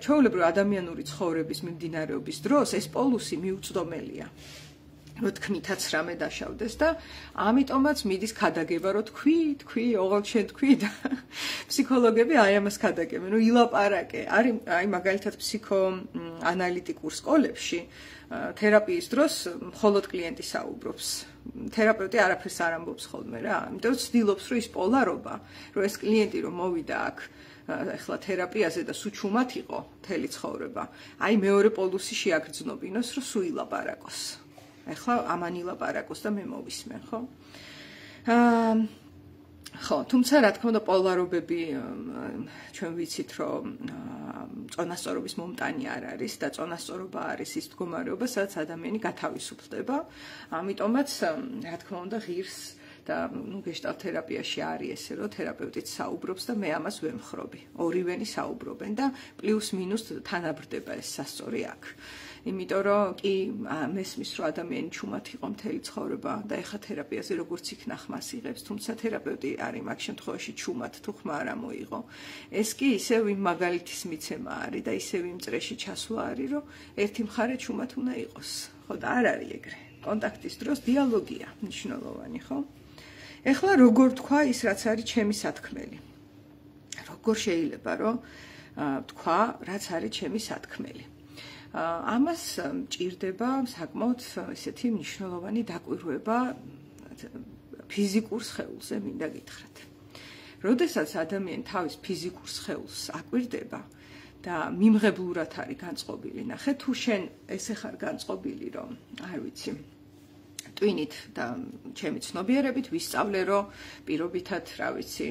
ჩვეულებრივ ადამიანური ცხოვრების მიმდინარეობის დროს ეს პოლუსი მიუწვდომელია რომ თქმითაც რამე დაშავდეს და ამიტომაც მიდის ქადაგება რომ თქვი ოღონდ შენ თქვი და ფსიქოლოგები აი ამას ქადაგებენ რომ ილაპარაკე არის აი მაგალითად ფსიქოანალიტიკურ სკოლებში თერაპიის დროს მხოლოდ კლიენტი საუბრობს. თერაპევტი არაფერს არ ამბობს ხოლმე რა. იმიტომ რომ ცდილობს რომ ის პოლარობა, რომ ეს კლიენტი რომ მოვიდა აქ ახლა თერაპიაზე და სუჩუმად იყო მთელი ცხოვრება. აი მეორე პოლუსი შეაგრძნობინოს რომ სულ ილაპარაკოს. ახლა ამან ილაპარაკოს და მე მოვისმენ, ხო? ხო, თუმცა რა თქმა უნდა პოლარობები ჩვენ ვიცით რომ წონასწორობის მომტანი არ არის და წონასწორობა არის ის მდგომარეობა, სადაც ადამიანი გათავისუფლდება. ამიტომაც რა თქმა უნდა ღირს და გეშტალტ თერაპიაში არის ესე რომ თერაპევტიც საუბრობს და მე ამას ვემხრობი. ორივენი საუბრობენ და პლუს მინუს თანაბრდება ეს სასწორი აქ. იმიტომ რომ კი მესმის რომ ადამიანი ჩუმად იყო მთელი ცხოვრება და ეხა თერაპიაზე როგორც იქნა ხმას იღებს, თუმცა თერაპევტი არის მაგ შემთხვევაში ჩუმად თუ ხმა არ მოიღო. ეს კი ისევ იმ მაგალითის მიცემა არის და ისევ იმ წრეში ჩასვლა არის, რომ ერთი მხარე ჩუმად უნდა იყოს. ხო და არ არის ეგრე. კონტაქტის დროს დიალოგია მნიშვნელოვანი, ხო? ეხლა როგორ თქვა ის რაც არის ჩემი სათქმელი. როგორ შეიძლება რომ თქვა რაც არის ჩემი სათქმელი. ამას მჭირდება საკმაოდ ესეთი მნიშვნელოვანი დაკვირვება ფიზიკურ სხეულზე მინდა გითხრათ. როდესაც ადამიანი თავის ფიზიკურ სხეულს აკვირდება და მიმღებლურად არის განწყობილი, ნახე თუ შენ ესე ხარ განწყობილი, რომ არ ვიცი ტვინით და ჩემი ცნობიერებით ვისწავლე რომ პირობითად რა ვიცი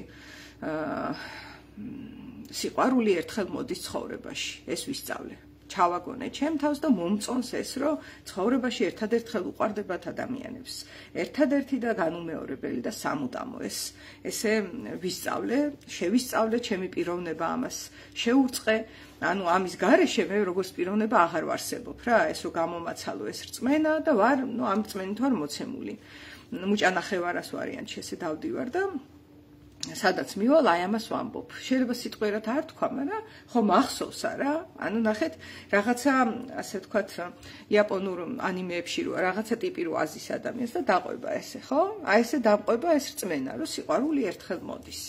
სიყვარული ერთხელ მოდის ცხოვრებაში, ეს ვისწავლე. ჩავაგონე ჩემ თავს და მომწონს ეს რომ ცხოვრებაში ერთადერთხელ უყვარდებათ ადამიანებს. ერთადერთი და განუმეორებელი და სამუდამო ესე ვისწავლე, შევისწავლე ჩემი პიროვნება ამას შეურწყე, ანუ ამის გარეშე მე როგორც პიროვნება აღარ ვარსებობ რა, ეს რომ გამომაცალო ეს რწმენა და ვარ, ამ რწმენით ვარ მოცემული. მუჭანახევარას ვარიანტში ესე დავდივარ და სადაც მივალ აი ამას ვამბობ. შეიძლება სიტყვიერად არ თქვა, მაგრამ ხო მახსოვს არა? ანუ ნახეთ, რაღაცა ასე ვთქვათ, იაპონურ ანიმეებში რო რაღაცა ტიპი რო აზის ადამიანს და დაყვება ესე, ხო? აი ესე დამყვება ეს რწმენა, რომ სიყვარული ერთხელ მოდის.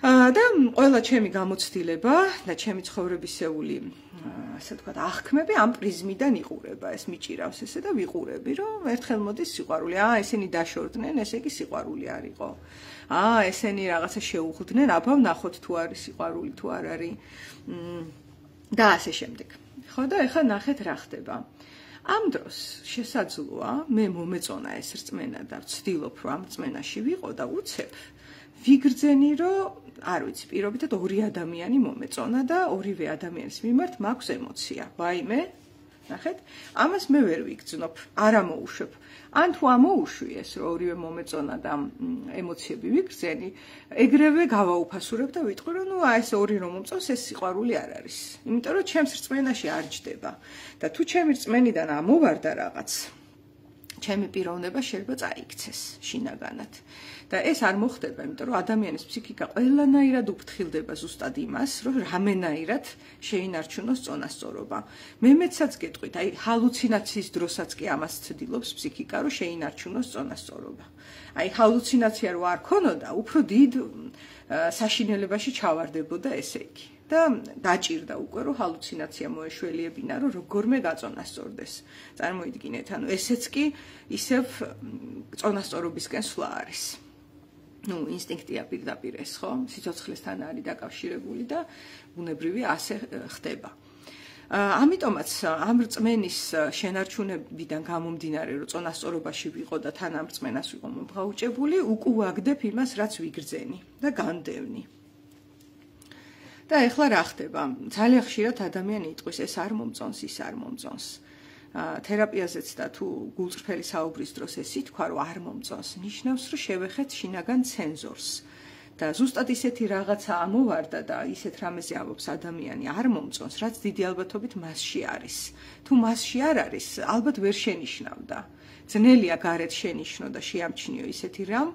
და ყველა ჩემი გამოცდილება და ჩემი ცხოვრებისეული ასე ვთქვათ, აღქმები ამ პრიზმიდან იყურება. ეს მიჭირავს ესე და ვიყურები, რომ ერთხელ მოდის სიყვარული. ესენი დაშორდნენ, ესე იგი სიყვარული არ იყო. ესენი რაღაცა შეუხდნენ, აბა ვნახოთ თუ არის სიყვარული თუ არ არის. და ასე შემდეგ. ხო და ეხლა ნახეთ რა ხდება. ამ დროს შესაძლოა მე მომეწონა ეს რწმენა და ვცდილობ რომ ამ რწმენაში ვიყო და უცებ ვიგრძენი რომ არ ვიცი პირობითად ორი ადამიანი მომეწონა და ორივე ადამიანის მიმართ მაქვს ემოცია. ვაიმე, ნახეთ, ამას მე ვერ ვიგრძნობ, არ ამოუშვებ. ან თუ ამოუშვი ეს რომ ორივე მომეწონა და ემოციები ვიგრძენი, ეგრევე გავაუფასურებ და ვიტყვი რომ ნუ ეს ორი რომ მომწონს ეს სიყვარული არ არის. იმიტომ რომ ჩემს რწმენაში არ ჯდება და თუ ჩემი რწმენიდან ამოვარდა რაღაც ჩემი პიროვნება შეიძლება წაიქცეს შინაგანად. და ეს არ მოხდება, იმიტომ რომ ადამიანის ფსიქიკა ყველანაირად უფრთხილდება ზუსტად იმას, რომ რამენაირად შეინარჩუნოს წონასწორობა. მე მეცაც გეტყვით, აი ჰალუცინაციის დროსაც კი ამას ცდილობს ფსიქიკა, რომ შეინარჩუნოს წონასწორობა. აი ჰალუცინაცია რო არ ქონოდა, უფრო დიდ საშინელებაში ჩავარდებოდა ესე იგი. და დაჭირდა უკვე რომ ჰალუცინაცია მოეშველიებინა რომ როგორმე გაწონასწორდეს. წარმოიდგინეთ, ანუ ესეც კი ისევ წონასწორობისკენ სვლა არის. ნუ ინსტინქტია პირდაპირ ეს ხო? სიცოცხლესთან არის დაკავშირებული და ბუნებრივი ასე ხდება. ამიტომაც ამ რწმენის შენარჩუნებიდან გამომდინარე რომ წონასწორობაში ვიყო და თან ამ რწმენას ვიყო მომღაუჭებული, უკუვაგდებ იმას რაც ვიგრძენი და განდევნი. და ეხლა რა ხდება? ძალიან ხშირად ადამიანი იტყვის ეს არ მომწონს, ის არ მომწონს. თერაპიაზეც და თუ გულწრფელი საუბრის დროს ეს ითქვა, რომ არ მომწონს, ნიშნავს, რომ შევეხეთ შინაგან ცენზორს. და ზუსტად ისეთი რაღაცა ამოვარდა და ისეთ რამეზე ამბობს ადამიანი არ მომწონს, რაც დიდი ალბათობით მასში არის. თუ მასში არ არის, ალბათ ვერ შენიშნავდა. ძნელია გარეთ შენიშნო და შეამჩნიო ისეთი რამ,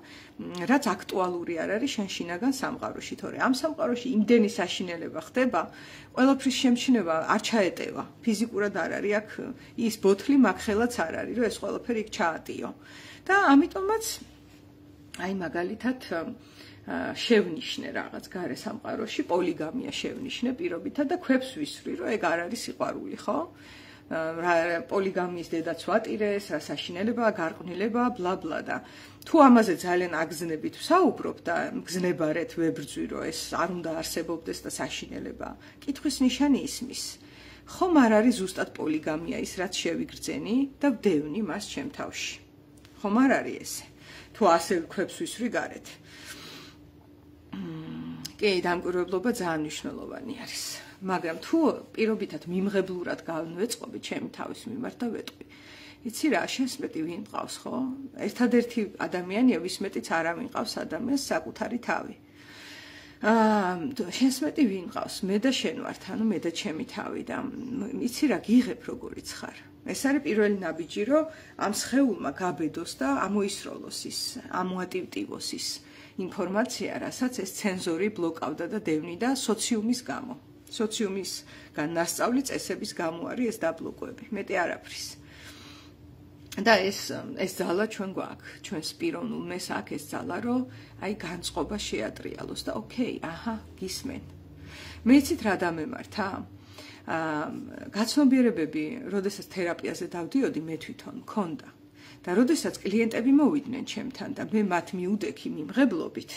რაც აქტუალური არ არის შენ შინაგან სამყაროში, თორე ამ სამყაროში იმდენი საშინელება ხდება, ყველაფრის შემჩნევა არ ჩაეტევა. ფიზიკურად არ არის აქ ის ბოთლი მაგხელაც არ არის, რომ ეს ყველაფერი იქ ჩაატიო. და ამიტომაც აი მაგალითად შევნიშნე რაღაც გარე სამყაროში, პოლიგამია შევნიშნე პირობითად და ქვებს ვისვრი, რომ ეგ არ არის სიყვარული, ხო? პოლიგამიის დედაც ვატირეს, რა საშინელებაა, გარყვნილებაა, ბლა-ბლა და თუ ამაზე ძალიან აგზნებით ვსაუბრობ და გზნებარეთ ვებრძვი, რომ ეს არ უნდა არსებობდეს და საშინელებაა, კითხვის ნიშანი ისმის. ხომ არ არის ზუსტად პოლიგამია ის, რაც შევიგრძენი და ვდევნი მას ჩემ თავში. ხომ არ არის ესე? თუ ასე ქვებს ვისვრი გარეთ. კი, დამკვირვებლობა ძალიან მნიშვნელოვანი არის. მაგრამ თუ პირობითად მიმღებლურად განვეწყობი ჩემი თავის მიმართ და ვეტყვი. იცი რა, შენს მეტი ვინ მყავს, ხო? ერთადერთი ადამიანია, ვის მეტიც არავინ მყავს ადამიანს საკუთარი თავი. შენს მეტი ვინ მყავს? მე და შენ ვართ, ანუ მე და ჩემი თავი და იცი რა, გიღებ როგორიც ხარ. ეს არის პირველი ნაბიჯი, რომ ამ სხეულმა გაბედოს და ამოისროლოს ის, ამოატივტივოს ის ინფორმაცია, რასაც ეს ცენზორი ბლოკავდა და დევნიდა სოციუმის გამო. სოციუმისგან ნასწავლი წესების გამო არის ეს დაბლოკოები, მეტი არაფრის. და ეს ძალა ჩვენ გვაქვს, ჩვენს პიროვნულმეს აქვს ეს ძალა, რომ აი განწყობა შეატრიალოს და ოკეი, აჰა, გისმენ. მე იცით რა დამემართა? გაცნობიერებები, როდესაც თერაპიაზე დავდიოდი, მე თვითონ მქონდა. და როდესაც კლიენტები მოვიდნენ ჩემთან და მე მათ მიუდექი მიმღებლობით,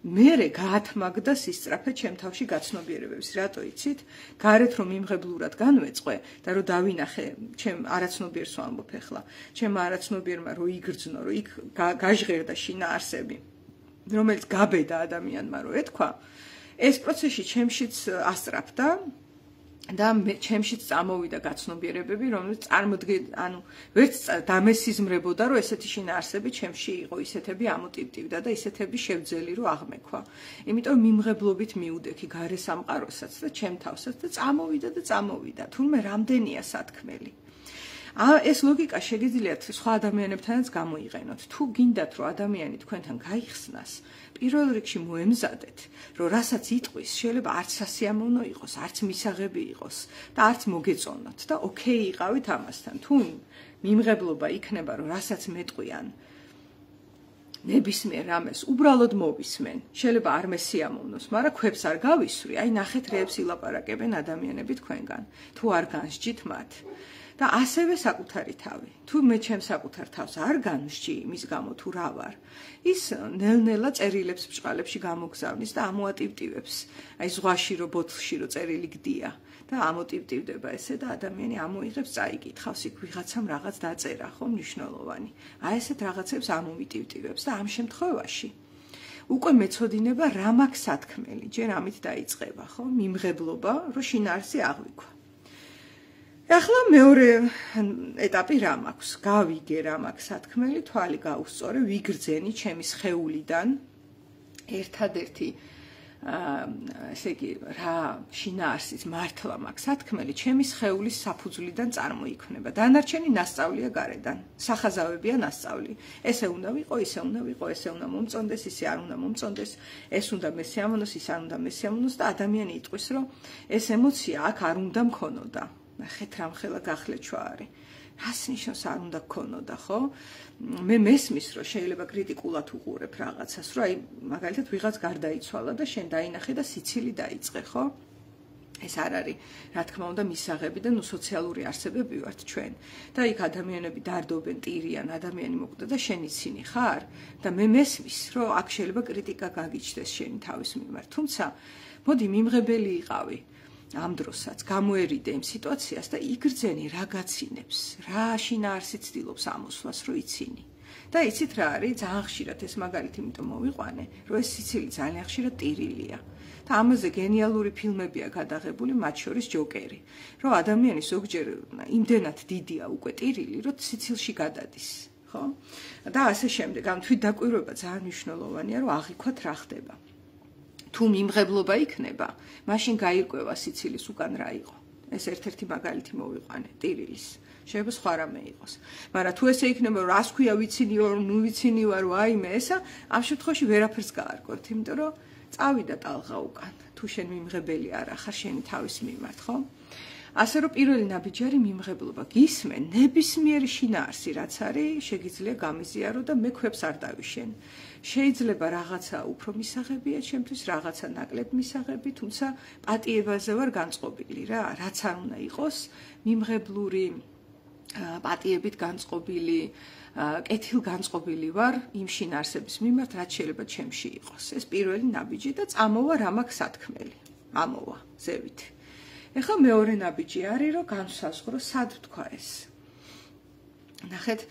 მერე გაათმაგდა სისწრაფე ჩემ თავში გაცნობიერებებს. რატო იცით? გარეთ რომ მიმღებლურად განვეწყვე და რომ დავინახე ჩემ არაცნობიერს ვამბობ ახლა, ჩემ არაცნობიერმა რომ იგრძნო, რომ იქ გაჟღერდა შინაარსები, რომელიც გაბედა ადამიანმა რომ ეთქვა, ეს პროცესი ჩემშიც ასწრაფდა და ჩემშიც წამოვიდა გაცნობიერებები, რომელიც ანუ ვერც დამესიზმრებოდა, რომ ესეთი შინაარსები ჩემში იყო, ისეთები ამოტივტივდა და ისეთები შევძელი რომ აღმექვა. იმიტომ მიმღებლობით მიუდექი გარე სამყაროსაც და ჩემ თავსაც და წამოვიდა. თურმე რამდენია სათქმელი. ეს ლოგიკა შეგიძლიათ სხვა ადამიანებთანაც გამოიყენოთ. თუ გინდათ რომ ადამიანი თქვენთან გაიხსნას, პირველ რიგში მოემზადეთ, რომ რასაც იტყვის, შეიძლება არც სასიამოვნო იყოს, არც მისაღები იყოს და არც მოგეწონოთ და ოკეი იყავით ამასთან. თუ მიმღებლობა იქნება, რომ რასაც მეტყვიან ნებისმიერ რამეს უბრალოდ მოვისმენ. შეიძლება არ მესიამოვნოს, მაგრამ ქვებს არ გავისვრი, აი ნახეთ რეებს ილაპარაკებენ ადამიანები თქვენგან. თუ არ განსჯით მათ და ასევე საკუთარი თავი. თუ მე ჩემ საკუთარ თავს არ განვსჯი იმის გამო თუ რა ვარ, ის ნელ-ნელა წერილებს ბჭყალებში გამოგზავნის და ამოატივტივებს. აი ზღვაში რო ბოთლში რო წერილი გდია და ამოტივტივდება ესე და ადამიანი ამოიღებს, წაიკითხავს იქ ვიღაცამ რაღაც დაწერა, ხო, მნიშვნელოვანი. აი ესეთ რაღაცებს ამომიტივტივებს და ამ შემთხვევაში უკვე მეწოდინება რა მაქვს სათქმელი, ჯერ ამით დაიწყება, ხო, მიმღებლობა, რომ შინაარსი აღვიქვა. ახლა მეორე ეტაპი რა მაქვს? გავიგე რა მაქვს სათქმელი, თვალი გაუსწორე, ვიგრძენი ჩემი სხეულიდან ერთადერთი ესე იგი რა შინაარსის მართლა მაქვს სათქმელი, ჩემი სხეულის საფუძვლიდან წარმოიქმნება. დანარჩენი ნასწავლია გარედან. სახაზავებია ნასწავლი. ესე უნდა ვიყო, ისე უნდა ვიყო, ესე უნდა მომწონდეს, ისე არ უნდა მომწონდეს, ეს უნდა მესიამოვნოს, ის არ უნდა მესიამოვნოს და ადამიანი იტყვის, რომ ეს ემოცია აქ არ უნდა მქონოდა. ნახეთ რამხელა გახლეჩვა არის. რას ნიშნავს არ უნდა გქონოდა, ხო? მე მესმის, რომ შეიძლება კრიტიკულად უყურებ რაღაცას, რომ აი მაგალითად ვიღაც გარდაიცვალა და შენ დაინახე და სიცილი დაიწყე, ხო? ეს არ არის, რა თქმა უნდა, მისაღები და სოციალური არსებები ვართ ჩვენ. და იქ ადამიანები დარდობენ, ტირიან, ადამიანი მოკვდა და შენ იცინი ხარ? და მე მესმის, რომ აქ შეიძლება კრიტიკა გაგიჩნდეს შენი თავის მიმართ. თუმცა, მოდი მიმღებელი იყავი. ამ დროსაც გამოერიდე იმ სიტუაციას და იგრძენი რა გაცინებს, რა შინაარსი ცდილობს ამოსვლას, რომ იცინი. და იცით რა არის ძალიან ხშირად ეს მაგალითი იმიტომ მოვიყვანე რომ ეს სიცილი ძალიან ხშირად ტირილია და ამაზე გენიალური ფილმებია გადაღებული მათ შორის ჯოკერი რომ ადამიანი ზოგჯერ იმდენად დიდია უკვე ტირილი რომ სიცილში გადადის ხო და ასე შემდეგ ამ თვითდაკვირვება ძალიან მნიშვნელოვანია რომ აღიქვათ რა ხდება თუ მიმღებლობა იქნება მაშინ გაირკვევა სიცილის უკან რა იყო ეს ერთ-ერთი მაგალითი მოვიყვანე ტირილის შეიძლება სხვა რამე იყოს მაგრამ თუ ესე იქნება რას ქვია ვიცინიო ნუ ვიცინი ვარ ვაიმე ესა ამ შემთხვევაში ვერაფერს გაარკვევთ იმიტომ რომ წავიდა ტალღა უკან თუ შენ მიმღებელი არ ახარ შენი თავის მიმართ ხო ასე რომ პირველი ნაბიჯი არის მიმღებლობა გისმე ნებისმიერი შინაარსი რაც არის შეგიძლია გამიზიარო და მე ქვებს არ დავიშენ შეიძლება რაღაცა უფრო მისაღებია ჩემთვის რაღაცა ნაკლებ მისაღები თუმცა პატიებაზე ვარ განწყობილი რა რაც არ უნდა იყოს მიმღებლური პატიებით განწყობილი კეთილგანწყობილი ვარ იმ შინაარსების მიმართ რაც შეიძლება ჩემში იყოს ეს პირველი ნაბიჯი და წამოვა რა მაქვს სათქმელი ამოვა ზევით ეხლა მეორე ნაბიჯი არის რომ განსაზღვრო სად თქვა ეს ნახეთ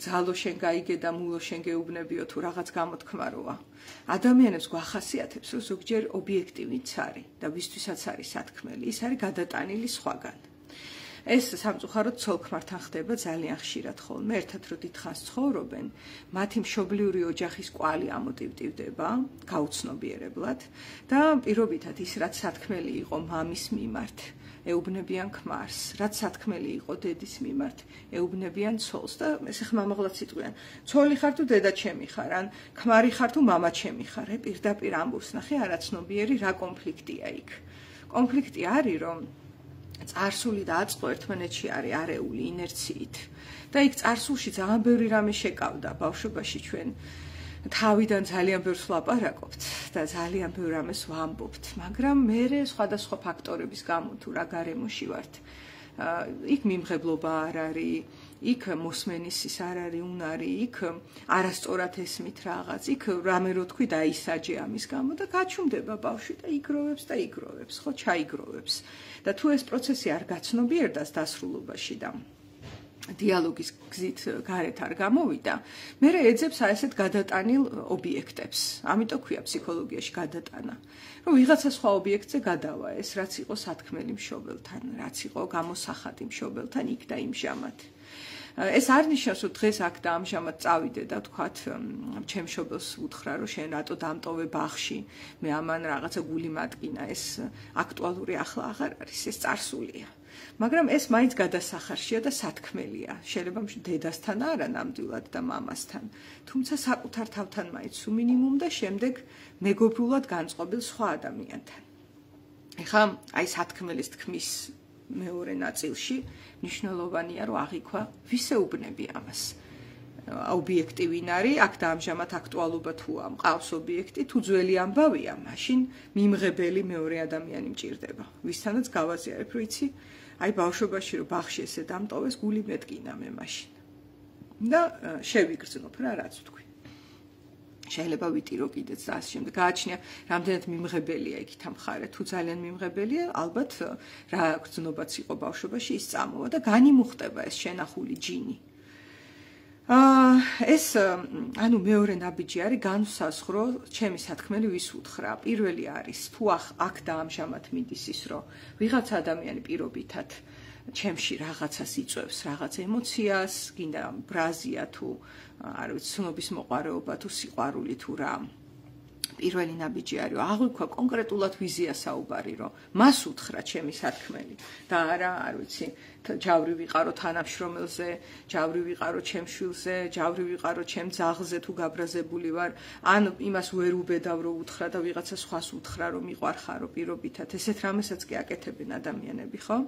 ძალო შენ გაიგე და მულო შენ გეუბნებიო თუ რაღაც გამოთქმა როა ადამიანებს გვახასიათებს რომ ზოგჯერ ობიექტივიც არის და ვისთვისაც არის სათქმელი ის არის გადატანილი სხვაგან ეს სამწუხაროდ ცოლ-ქმართან ხდება ძალიან ხშირად ხოლმე ერთად რო დიდხანს ცხოვრობენ მათი მშობლიური ოჯახის კვალი ამოტივტივდება გაუცნობიერებლად და პირობითად ის რაც სათქმელი იყო მამის მიმართ ეუბნებიან ქმარს რაც სათქმელი იყო დედის მიმართ ეუბნებიან ცოლს და ესე ხმამაღლად სიტყვიან ცოლი ხარ თუ დედა ჩემი ხარ ან ქმარი ხარ თუ მამა ჩემი ხარ პირდაპირ ამბობს ნახე არაცნობიერი რა კონფლიქტია იქ კონფლიქტი არის რომ წარსული და აწყო ერთმანეთში არის არეული ინერციით და იქ წარსულში ძალიან ბევრი რამე შეკავდა ბავშვობაში ჩვენ თავიდან ძალიან ბევრს ვლაპარაკობთ და ძალიან ბევრ რამეს ვამბობთ მაგრამ მე სხვადასხვა ფაქტორების გამო თუ რა გარემოში ვართ იქ მიმღებლობა არ არის იქ მოსმენის ის არ არის უნარი იქ არასწორად ესმით რაღაც იქ რამე რო თქვი დაისაჯე ამის გამო და გაჩუმდება ბავშვი და იგროვებს ხო ჩაიგროვებს და თუ ეს პროცესი არ გაცნობიერდას დასრულობაში და დიალოგის გზით გარეთ არ გამოვიდა მე ეძებს ასეთ გადატანილ ობიექტებს ამიტომ ქვია ფსიქოლოგიაში გადატანა რომ ვიღაცა სხვა ობიექტზე გადავა ეს რაც იყო სათქმელი მშობელთან რაც იყო გამოსახატი მშობელთან იქ და იმჟამად ეს არ ნიშნავს რომ დღეს აქ და ამჟამად წავიდე და თქვათ ჩემ მშობელს უთხრა რომ შენ რატო დამტოვე ბაღში მე ამან რაღაცა გული მატკინა ეს აქტუალური ახლა აღარ არის ეს წარსულია მაგრამ ეს მაინც გადასახარშია და სათქმელია შეიძლება დედასთან არა ნამდვილად და მამასთან თუმცა საკუთარ თავთან მაინც მინიმუმ და შემდეგ მეგობრულად განწყობილ სხვა ადამიანთან ეხლა აი სათქმელის თქმის მეორე ნაწილში მნიშვნელოვანია რომ აღიქვა ვის ეუბნები ამას ობიექტი ვინ არის აქ და ამჟამად აქტუალობა თუ ამყავს ობიექტი თუ ძველი ამბავია მაშინ მიმღებელი მეორე ადამიანი მჭირდება ვისთანაც გავაზიარებ რომ იცი აი ბავშვობაში რომ ბაღში ესე დამტოვეს გული მეტკინა მე მაშინ და შევიგრძნობ რა რაც ვთქვი შეიძლება ვიტირო კიდეც და ასე შემდეგ გააჩნია რამდენად მიმღებელია იქით ამ მხარე თუ ძალიან მიმღებელია ალბათ რა გრძნობაც იყო ბავშვობაში ის წამოვა და განიმუხტება ეს შენახული ჯინი ეს ანუ მეორე ნაბიჯი არის განსაზღვრო ჩემი სათქმელი ვის უთხრა პირველი არის თუ აქ და ამჟამად მიდის ის რომ ვიღაც ადამიანი პირობითად ჩემში რაღაცას იწვევს რაღაც ემოციას გინდა ბრაზია თუ არ ვიცი ცნობის მოყარეობა თუ სიყვარული თუ რა პირველი ნაბიჯი არის რომ აღვიქვა კონკრეტულად ვიზია საუბარი რომ მას უთხრა ჩემი სათქმელი და არა არ ვიცი ჯავრი ვიყარო თანამშრომელზე ჯავრი ვიყარო ჩემ შვილზე ჯავრი ვიყარო ჩემ ძაღლზე თუ გაბრაზებული ვარ ან იმას ვერ უბედავ რომ უთხრა და ვიღაცა სხვას უთხრა რომ მიყვარხარო პირობითად ესეთ რამესაც კი აკეთებენ ადამიანები ხო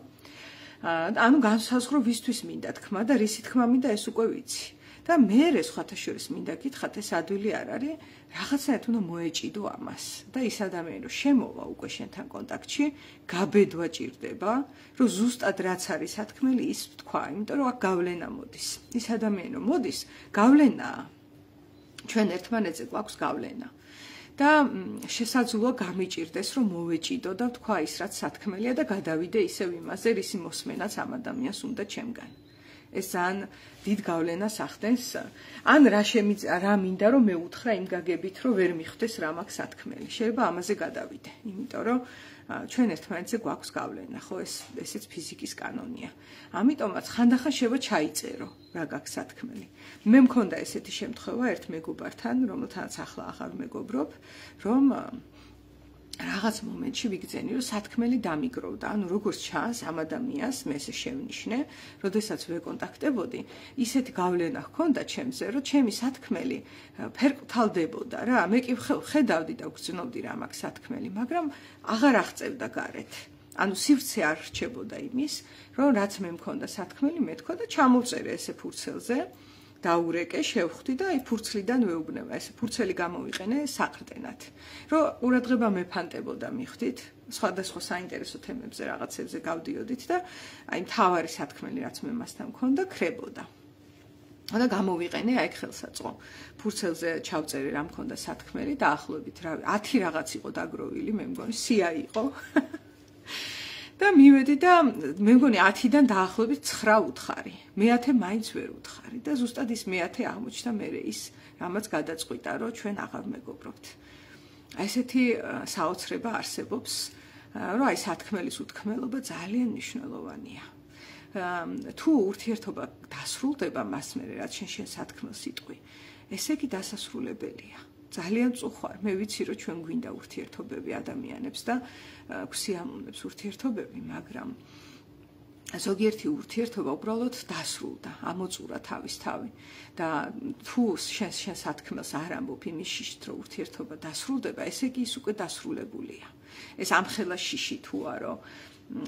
ანუ განსაზღვრო ვისთვის მინდა თქმა და რისი თქმა მინდა ეს უკვე ვიცი და მე სხვათა შორის მინდა გითხრათ ეს ადვილი არ არის რაღაცნაირად უნდა მოეჭიდო ამას და ის ადამიანი რომ შემოვა უკვე შენთან კონტაქტში გაბედვა ჭირდება რომ ზუსტად რაც არის სათქმელი ის თქვა იმიტომ რომ აქ გავლენა მოდის ის ადამიანი რომ მოდის გავლენაა ჩვენ ერთმანეთზე გვაქვს გავლენა და შესაძლოა გამიჭირდეს რომ მოვეჭიდო და თქვა ის რაც სათქმელია და გადავიდე ისევ იმაზე რისი მოსმენაც ამ ადამიანს უნდა ჩემგან ეს ძალიან დიდ გავლენას ახდენს. ან რა მინდა რომ მეუთხრა იმ გაგებით, რომ ვერ მიხვდეს რა მაქვს სათქმელი. შეიძლება ამაზე გადავიდე, იმიტომ რომ ჩვენ ერთმანეთზე გვაქვს გავლენა, ხო, ესეც ფიზიკის კანონია. ამიტომაც ხანდახან შეიძლება ჩაიწერო რა გაქვს სათქმელი. მე მქონდა ესეთი შემთხვევა ერთ მეგობართან, რომელთანაც ახლა აღარ მეგობრობ, რომ რაღაც მომენტში ვიგრძენი, რომ სათქმელი დამიგროვდა. ანუ როგორც ჩანს, ამ ადამიანს მე ესე შევნიშნე, როდესაც ვეკონტაქტებოდი, ისეთი გავლენა ჰქონდა ჩემზე, რომ ჩემი სათქმელი ფერყთავდებოდა რა. მე კი ხედავდი და ვგრძნობდი რა მაქვს სათქმელი, მაგრამ აღარ აღწევდა გარეთ. ანუ სივრცე არ რჩებოდა იმის, რომ რაც მე მქონდა სათქმელი, მეთქვა და ჩამოვწერე ესე ფურცელზე. დაურეკე, შევხვდი და აი ფურცლიდან ვეუბნება. ეს ფურცელი გამოვიყენე საყრდენად. რომ ყურადღება მეფანტებოდა, მიხვდით, სხვადასხვა საინტერესო თემებზე რაღაცებზე გავდიოდით და აი მთავარი სათქმელი, რაც მე მასთან მქონდა, ქრებოდა. და გამოვიყენე აი ხელსაწყო. ფურცელზე ჩავწერე რა მქონდა სათქმელი, დაახლოებით რავი, 10 რაღაც იყო დაგროვილი, მე მგონი სია იყო. და მივედი და მე მგონი 10-დან დაახლოებით 9 უთხარი. მე-10 მაინც ვერ უთხარი და ზუსტად ის მე-10 აღმოჩნდა მე ის, რამაც გადაწყვიტა, რომ ჩვენ აღარ მეგობრობთ. ესეთი საოცრება არსებობს, რომ აი სათქმელის უთქმელობა ძალიან მნიშვნელოვანია. თუ ურთიერთობა დასრულდება მას მერე, რაც შენ სათქმელს იტყვი, ესე იგი დასასრულებელია. ძალიან წუხარ, მე ვიცი რომ ჩვენ გვინდა ურთიერთობები ადამიანებს და გვსიამოვნებს ურთიერთობები, მაგრამ ზოგიერთი ურთიერთობა უბრალოდ დასრულდა, ამოწურა თავისთავი და თუ შენ სათქმელს არ ამბობ იმის შიშით, რომ ურთიერთობა დასრულდება, ესე იგი ის უკვე დასრულებულია. ეს ამხელა შიში თუა, რომ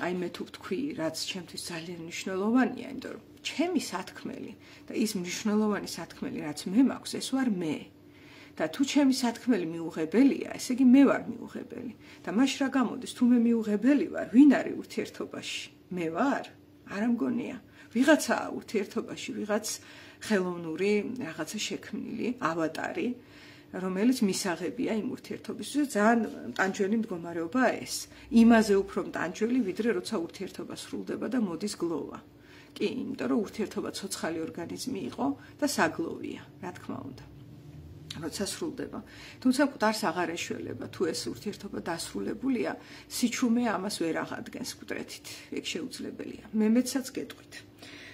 აი მე თუ ვთქვი, რაც ჩემთვის ძალიან მნიშვნელოვანია, იმიტომ რომ ჩემი სათქმელი და ის მნიშვნელოვანი სათქმელი, რაც მე მაქვს, ეს ვარ მე. და თუ ჩემი სათქმელი მიუღებელია, ესე იგი მე ვარ მიუღებელი. და მაშინ რა გამოდის, თუ მე მიუღებელი ვარ, ვინ არის ურთიერთობაში? მე ვარ? არა მგონია. ვიღაცაა ურთიერთობაში, ვიღაც ხელოვნური რაღაცა შექმნილი, ავატარი, რომელიც მისაღებია იმ ურთიერთობისთვის. ძალიან მტანჯველი მდგომარეობაა ეს. იმაზე უფრო მტანჯველი, ვიდრე როცა ურთიერთობა სრულდება და მოდის გლოვა. კი, იმიტომ რომ ურთიერთობა ცოცხალი ორგანიზმი იყო და საგლოვია, რა თქმა უნდა. როცა სრულდება. თუმცა მკვდარს აღარ ეშველება, თუ ეს ურთიერთობა დასრულებულია, სიჩუმე ამას ვერ აღადგენს მკვდრეთით. ეგ შეუძლებელია. მე მეცაც გეტყვით.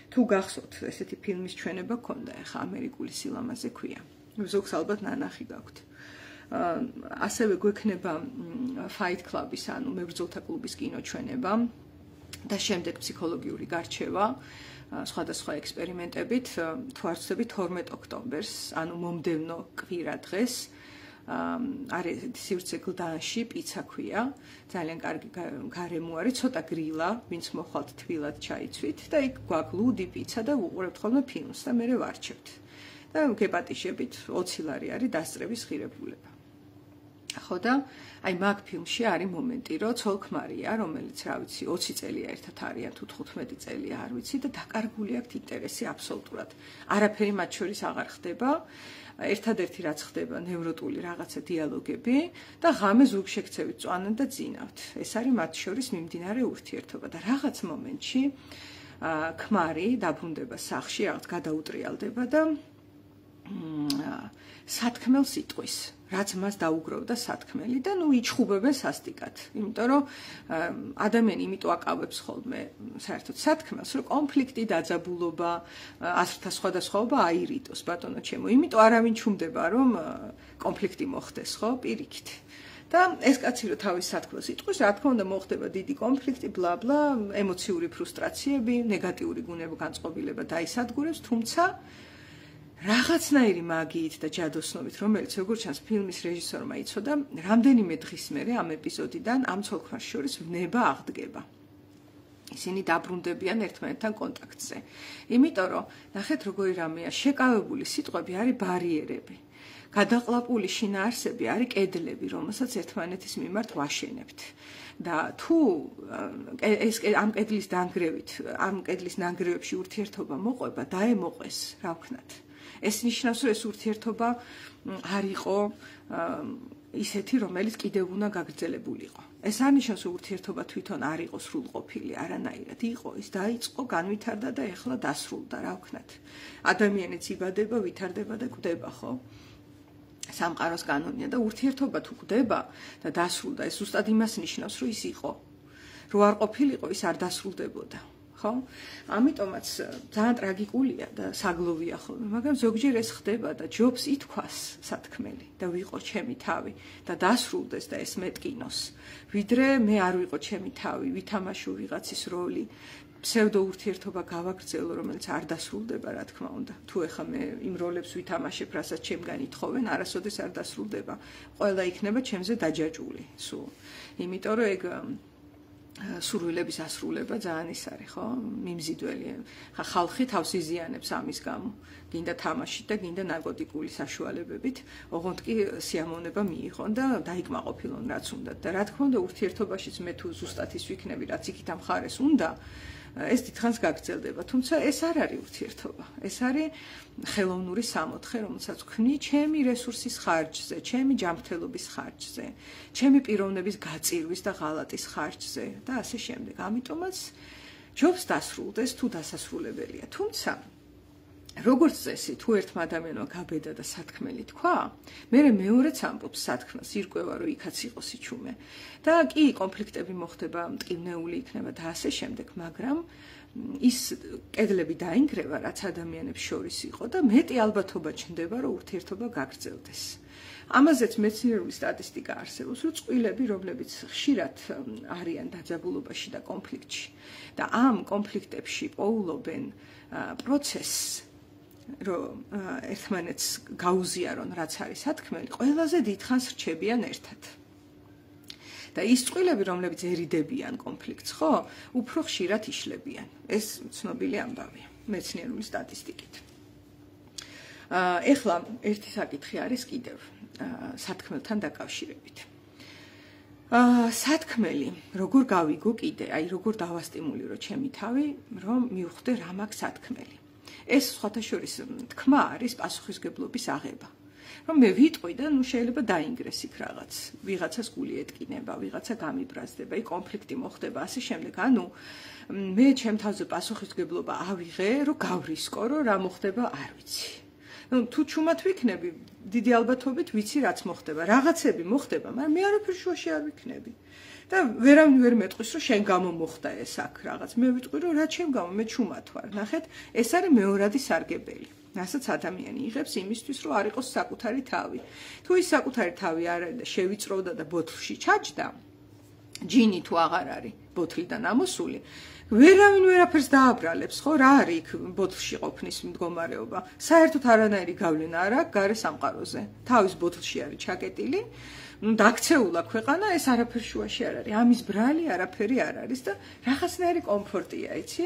თუ გახსოვთ, ესეთი ფილმის ჩვენება ქონდა, ეხა ამერიკული სილამაზე ქვია. ზოგს ალბათ ნანახი გაქვთ. ასევე გვექნება Fight Club-ის, ანუ მებრძოლთა კლუბის კინოჩვენება და შემდეგ ფსიქოლოგიური გარჩევა. სხვადასხვა ექსპერიმენტებით, თუ არ ვცდები 12 ოქტომბერს, ანუ მომდევნო კვირა დღეს, არის სივრცე გლდანში, პიცა ქვია, ძალიან კარგი გარემო არის, ცოტა გრილა, ვინც მოხვალთ თბილად ჩაიცვით და იქ გვაქვს ლუდი, პიცა და ვუყურებთ ხოლმე ფილმს და მერე ვარჩევთ. და გეპატიშებით 20 ლარი არის დასწრების ღირებულება. ხო და აი მაგ ფილმში არის მომენტი, რომ ცოლ-ქმარია, რომელიც რა ვიცი 20 წელია ერთად არიან თუ 15 წელია, არ ვიცი და დაკარგული აქვთ ინტერესი აბსოლუტურად. არაფერი მათ შორის აღარ ხდება. ერთადერთი რაც ხდება, ნევროტული რაღაცა დიალოგები და ღამე ზურგშექცევით წვანან და ძინავთ. ეს არის მათ შორის მიმდინარე ურთიერთობა და რაღაც მომენტში ქმარი დაბრუნდება სახლში, რაღაც გადაუტრიალდება და სათქმელს იტყვის, რაც მას დაუგროვდა სათქმელი და ნუ იჩხუბებენ სასტიკად. იმიტომ რომ ადამიანი იმიტომ აკავებს ხოლმე საერთოდ სათქმელს, რომ კონფლიქტი, დაძაბულობა, აზრთა სხვადასხვაობა აირიდოს, ბატონო ჩემო. იმიტომ არავინ ჩუმდება, რომ კონფლიქტი მოხდეს, ხო, პირიქით. და ეს კაცი რომ თავის სათქმელს იტყვის, რა თქმა უნდა მოხდება დიდი კონფლიქტი, ბლა-ბლა, ემოციური ფრუსტრაციები, ნეგატიური გუნება განწყობილება დაისადგურებს, თუმცა რაღაცნაირი მაგიით და ჯადოსნობით, რომელიც როგორც ჩანს ფილმის რეჟისორმა იცოდა, რამდენიმე დღის მერე ამ ეპიზოდიდან ამ ცოლ-ქმარს შორის ვნება აღდგება. ისინი დაბრუნდებიან ერთმანეთთან კონტაქტზე. იმიტომ რომ ნახეთ როგორი რამეა, შეკავებული სიტყვები არის ბარიერები. გადაყლაპული შინაარსები არის კედლები, რომელსაც ერთმანეთის მიმართ ვაშენებთ. და თუ ამ კედლის დანგრევით, ამ კედლის ნანგრევებში ურთიერთობა მოყვება, დაემოყვეს, რა ვქნათ. ეს ნიშნავს, რომ ეს ურთიერთობა არ იყო ისეთი, რომელიც კიდევ უნდა გაგრძელებულიყო. ეს არნიშნავს ურთიერთობა თვითონ არ იყო სრულყოფილი, არანაირად იყო, ის დაიწყო, განვითარდა და ეხლა დასრულდა, რა ვქნათ. ადამიანიც იბადება, ვითარდება და გვდება, ხო? სამყაროს კანონია და ურთიერთობა თუ გვდება და დასრულდა, ეს ზუსტად იმას ნიშნავს, რომ ის იყო. რო არ ყოფილიყო, ის არ დასრულდებოდა. ხო? ამიტომაც ძალიან ტრაგიკულია და საგლოვია ხოლმე, მაგრამ ზოგჯერ ეს ხდება და ჯობს ითქვას სათქმელი და ვიყო ჩემი თავი და დასრულდეს და ეს მეტკინოს. ვიდრე მე არ ვიყო ჩემი თავი, ვითამაშო ვიღაცის როლი, ფსევდო ურთიერთობა გავაგრძელო, რომელიც არ დასრულდება, რა თქმა უნდა. თუ ეხა მე იმ როლებს ვითამაშებ, რასაც ჩემგან ითხოვენ, არასოდეს არ დასრულდება. ყველა იქნება ჩემზე დაჯაჭვული, სულ. იმიტომ რომ ეგ სურვილების ასრულება ძალიან ის არის, ხო? მიმზიდველი. ხა ხალხი თავს იზიანებს ამის გამო. გინდა თამაშით და გინდა ნარკოტიკული საშუალებებით, ოღონდ კი სიამოვნება მიიღონ და დაიკმაყოფილონ რაც უნდათ. და რა თქმა უნდა, ურთიერთობაშიც მე თუ ზუსტად ის ვიქნები, რაც იქით ამ ხარეს უნდა, ეს დიდხანს გაგრძელდება. თუმცა ეს არ არის ურთიერთობა. ეს არის ხელოვნური სამოთხე, რომელსაც ვქნი ჩემი რესურსის ხარჯზე, ჩემი ჯანმრთელობის ხარჯზე, ჩემი პიროვნების გაწირვის და ღალატის ხარჯზე და ასე შემდეგ. ამიტომაც ჯობს დასრულდეს თუ დასასრულებელია. თუმცა როგორც წესი, თუ ერთმა ადამიანმა გაბედა და სათქმელი თქვა, მერე მეორეც ამბობს სათქმელს, ირკვევა რომ იქაც იყო სიჩუმე. და კი კონფლიქტები მოხდება, მტკივნეული იქნება და ასე შემდეგ, მაგრამ ის კედლები დაინგრევა, რაც ადამიანებს შორის იყო და მეტი ალბათობა ჩნდება, რომ ურთიერთობა გაგრძელდეს. ამაზეც მეცნიერული სტატისტიკა არსებობს, რომ წყვილები, რომლებიც ხშირად არიან დაძაბულობაში და კონფლიქტში და ამ კონფლიქტებში პოულობენ პროცესს, რომ ერთმანეთს გაუზიარონ, რაც არის სათქმელი, ყველაზე დიდხანს რჩებიან ერთად. და ის წყვილები, რომლებიც ერიდებიან კონფლიქტს, ხო, უფრო ხშირად იშლებიან. ეს ცნობილი ამბავია მეცნიერული სტატისტიკით. ეხლა ერთი საკითხი არის კიდევ სათქმელთან დაკავშირებით. სათქმელი, როგორ გავიგო კიდე, აი როგორ დავასტიმულირო ჩემი თავი, რომ მივხვდე რა მაქვს სათქმელი. ეს სხვათა შორის თქმა არის პასუხისგებლობის აღება. რომ მე ვიტყვი და ნუ შეიძლება დაინგრეს იქ რაღაც, ვიღაცას გული ეტკინება, ვიღაცა გამიბრაზდება, იქ კონფლიქტი მოხდება, ასე შემდეგ. ანუ მე ჩემ თავზე პასუხისგებლობა ავიღე, რომ გავრისკო, რომ რა მოხდება, არ ვიცი. თუ ჩუმად ვიქნები, დიდი ალბათობით ვიცი რაც მოხდება. რაღაცები მოხდება, მაგრამ მე არაფერ შუაში არ ვიქნები. და ვერავინ ვერ მეტყვის, რომ შენ გამო მოხდა ეს აქ რაღაც. მე ვიტყვი, რომ რა ჩემ გამო, მე ჩუმად ვარ. ნახეთ, ეს არის მეორადი სარგებელი. რასაც ადამიანი იღებს იმისთვის, რომ არ იყოს საკუთარი თავი. თუ ის საკუთარი თავი არ არის და შევიწროვდა და ბოთლში ჩაჯდა, ჯინი თუ აღარ არის ბოთლიდან ამოსული, ვერავინ ვერაფერს დააბრალებს, ხო, რა არის იქ ბოთლში ყოფნის მდგომარეობა. საერთოდ არანაირი გავლენა არ აქვს გარე სამყაროზე. თავის ბოთლში არის ჩაკეტილი, დაქცეულა ქვეყანა, ეს არაფერ შუაში არ არის. ამის ბრალი არაფერი არ არის და რაღაცნაირი კომფორტია, იცი?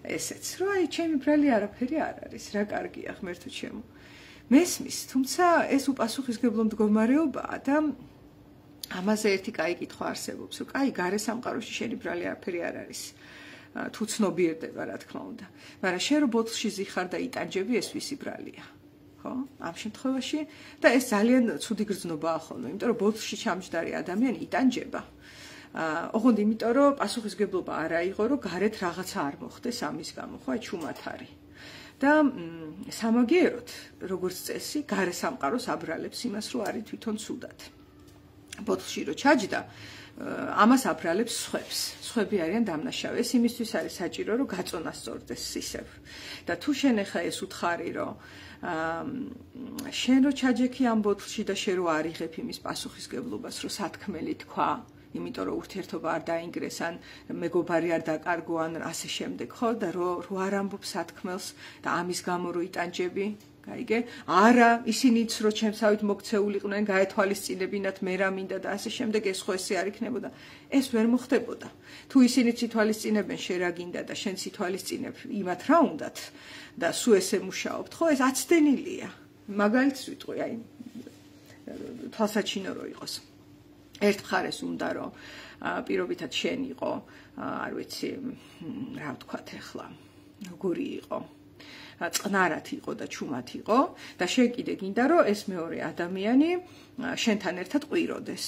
ესეც, რომ აი ჩემი ბრალი არაფერი არ არის, რა კარგია ღმერთო ჩემო. მესმის, თუმცა ეს უპასუხისგებლო მდგომარეობაა და ამაზე ერთი კაი კითხვა არსებობს, რომ კაი გარე სამყაროში შენი ბრალი არაფერი არ არის. თუ ცნობიერდება, რა თქმა უნდა. მაგრამ შენ რო ბოთლში ზიხარ და იტანჯები, ეს ვისი ბრალია? ხო? ამ შემთხვევაში და ეს ძალიან ცუდი გრძნობაა ხოლმე, იმიტომ რომ ბოთლში ჩამჯდარი ადამიანი იტანჯება. ოღონდ იმიტომ რომ პასუხისგებლობა არ აიღო, რომ გარეთ რაღაცა არ მოხდეს ამის გამო, ხო, აი ჩუმად არის. და სამაგიეროდ, როგორც წესი, გარე სამყაროს აბრალებს იმას, რომ არის თვითონ ცუდად. ბოთლში რო ჩაჯდა, ამას აბრალებს სხვებს. სხვები არიან დამნაშავე. ეს იმისთვის არის საჭირო, რომ გაწონა სწორდეს ისევ. და თუ შენ ახლა ეს უთხარი, რომ შენ რო ჩაჯექი ამ ბოთლში და შენ რო არიღებ იმის პასუხისგებლობას, რომ სათქმელი თქვა, იმიტომ რომ ურთიერთობა არ დაინგრეს, ან მეგობარი არ დაკარგო, ან ასე შემდეგ, ხო? და რო არ ამბობ სათქმელს და ამის გამო რო იტანჯები, გაიგე? არა, ისინიც რო ჩემსავით მოქცეულიყვნენ, გაეთვალისწინებინათ, მე რა მინდა და ასე შემდეგ, ეს ხო ესე არ იქნებოდა. ეს ვერ მოხდებოდა. თუ ისინიც ითვალისწინებენ, შენ რა გინდა და შენ ითვალისწინებ იმათ რა უნდათ და სულ ესე მუშაობთ, ხო? ეს აცდენილია. მაგალითს ვიტყვი, აი თვალსაჩინო რო იყოს. ერთ მხარეს უნდა რომ პირობითად შენ იყო, არ ვიცი, რა ვთქვათ ახლა, როგორი იყო, წყნარად იყო და ჩუმად იყო და შენ კიდე გინდა რომ ეს მეორე ადამიანი შენთან ერთად ყვიროდეს.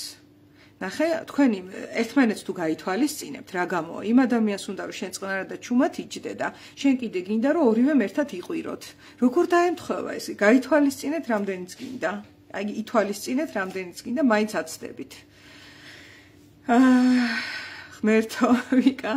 ნახე, თქვენი ერთმანეთს თუ გაითვალისწინებთ, რა გამოა? იმ ადამიანს უნდა რომ შენ წყნარად და ჩუმად იჯდე და შენ კიდე გინდა რომ ორივემ ერთად იყვიროთ. როგორ დაემთხვევა ეს? გაითვალისწინეთ რამდენიც გინდა. აი ითვალისწინეთ რამდენიც გინდა, მაინც აცდებით. ღმერთო, ვიკა.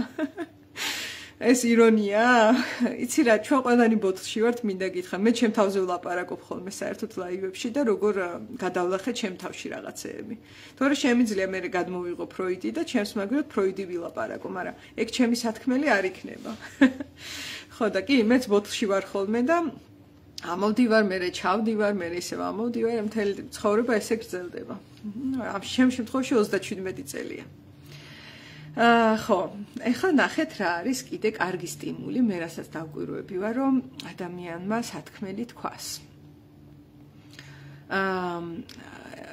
ეს ირონია? იცი რა, ჩვენ ყველანი ბოთლში ვართ, მინდა გითხრა. მე ჩემ თავზე ვლაპარაკობ ხოლმე საერთოდ ლაივებში და როგორ გადავლახე ჩემ თავში რაღაცეები. თორე შემიძლია მე გადმოვიღო ფროიდი და ჩემს მაგრად ფროიდი ვილაპარაკო, მაგრამ ეგ ჩემი სათქმელი არ იქნება. ხო და კი, მეც ბოთლში ვარ ხოლმე და ამოვდივარ, მე ჩავდივარ, მე ისევ ამოვდივარ, მთელი ცხოვრება ესე გრძელდება. ამ შემთხვევაში 37 წელია. ხო, ეხლა ნახეთ რა არის კიდე კარგი სტიმული, მე რასაც დავკვირვები ვარ, რომ ადამიანმა სათქმელი თქვას.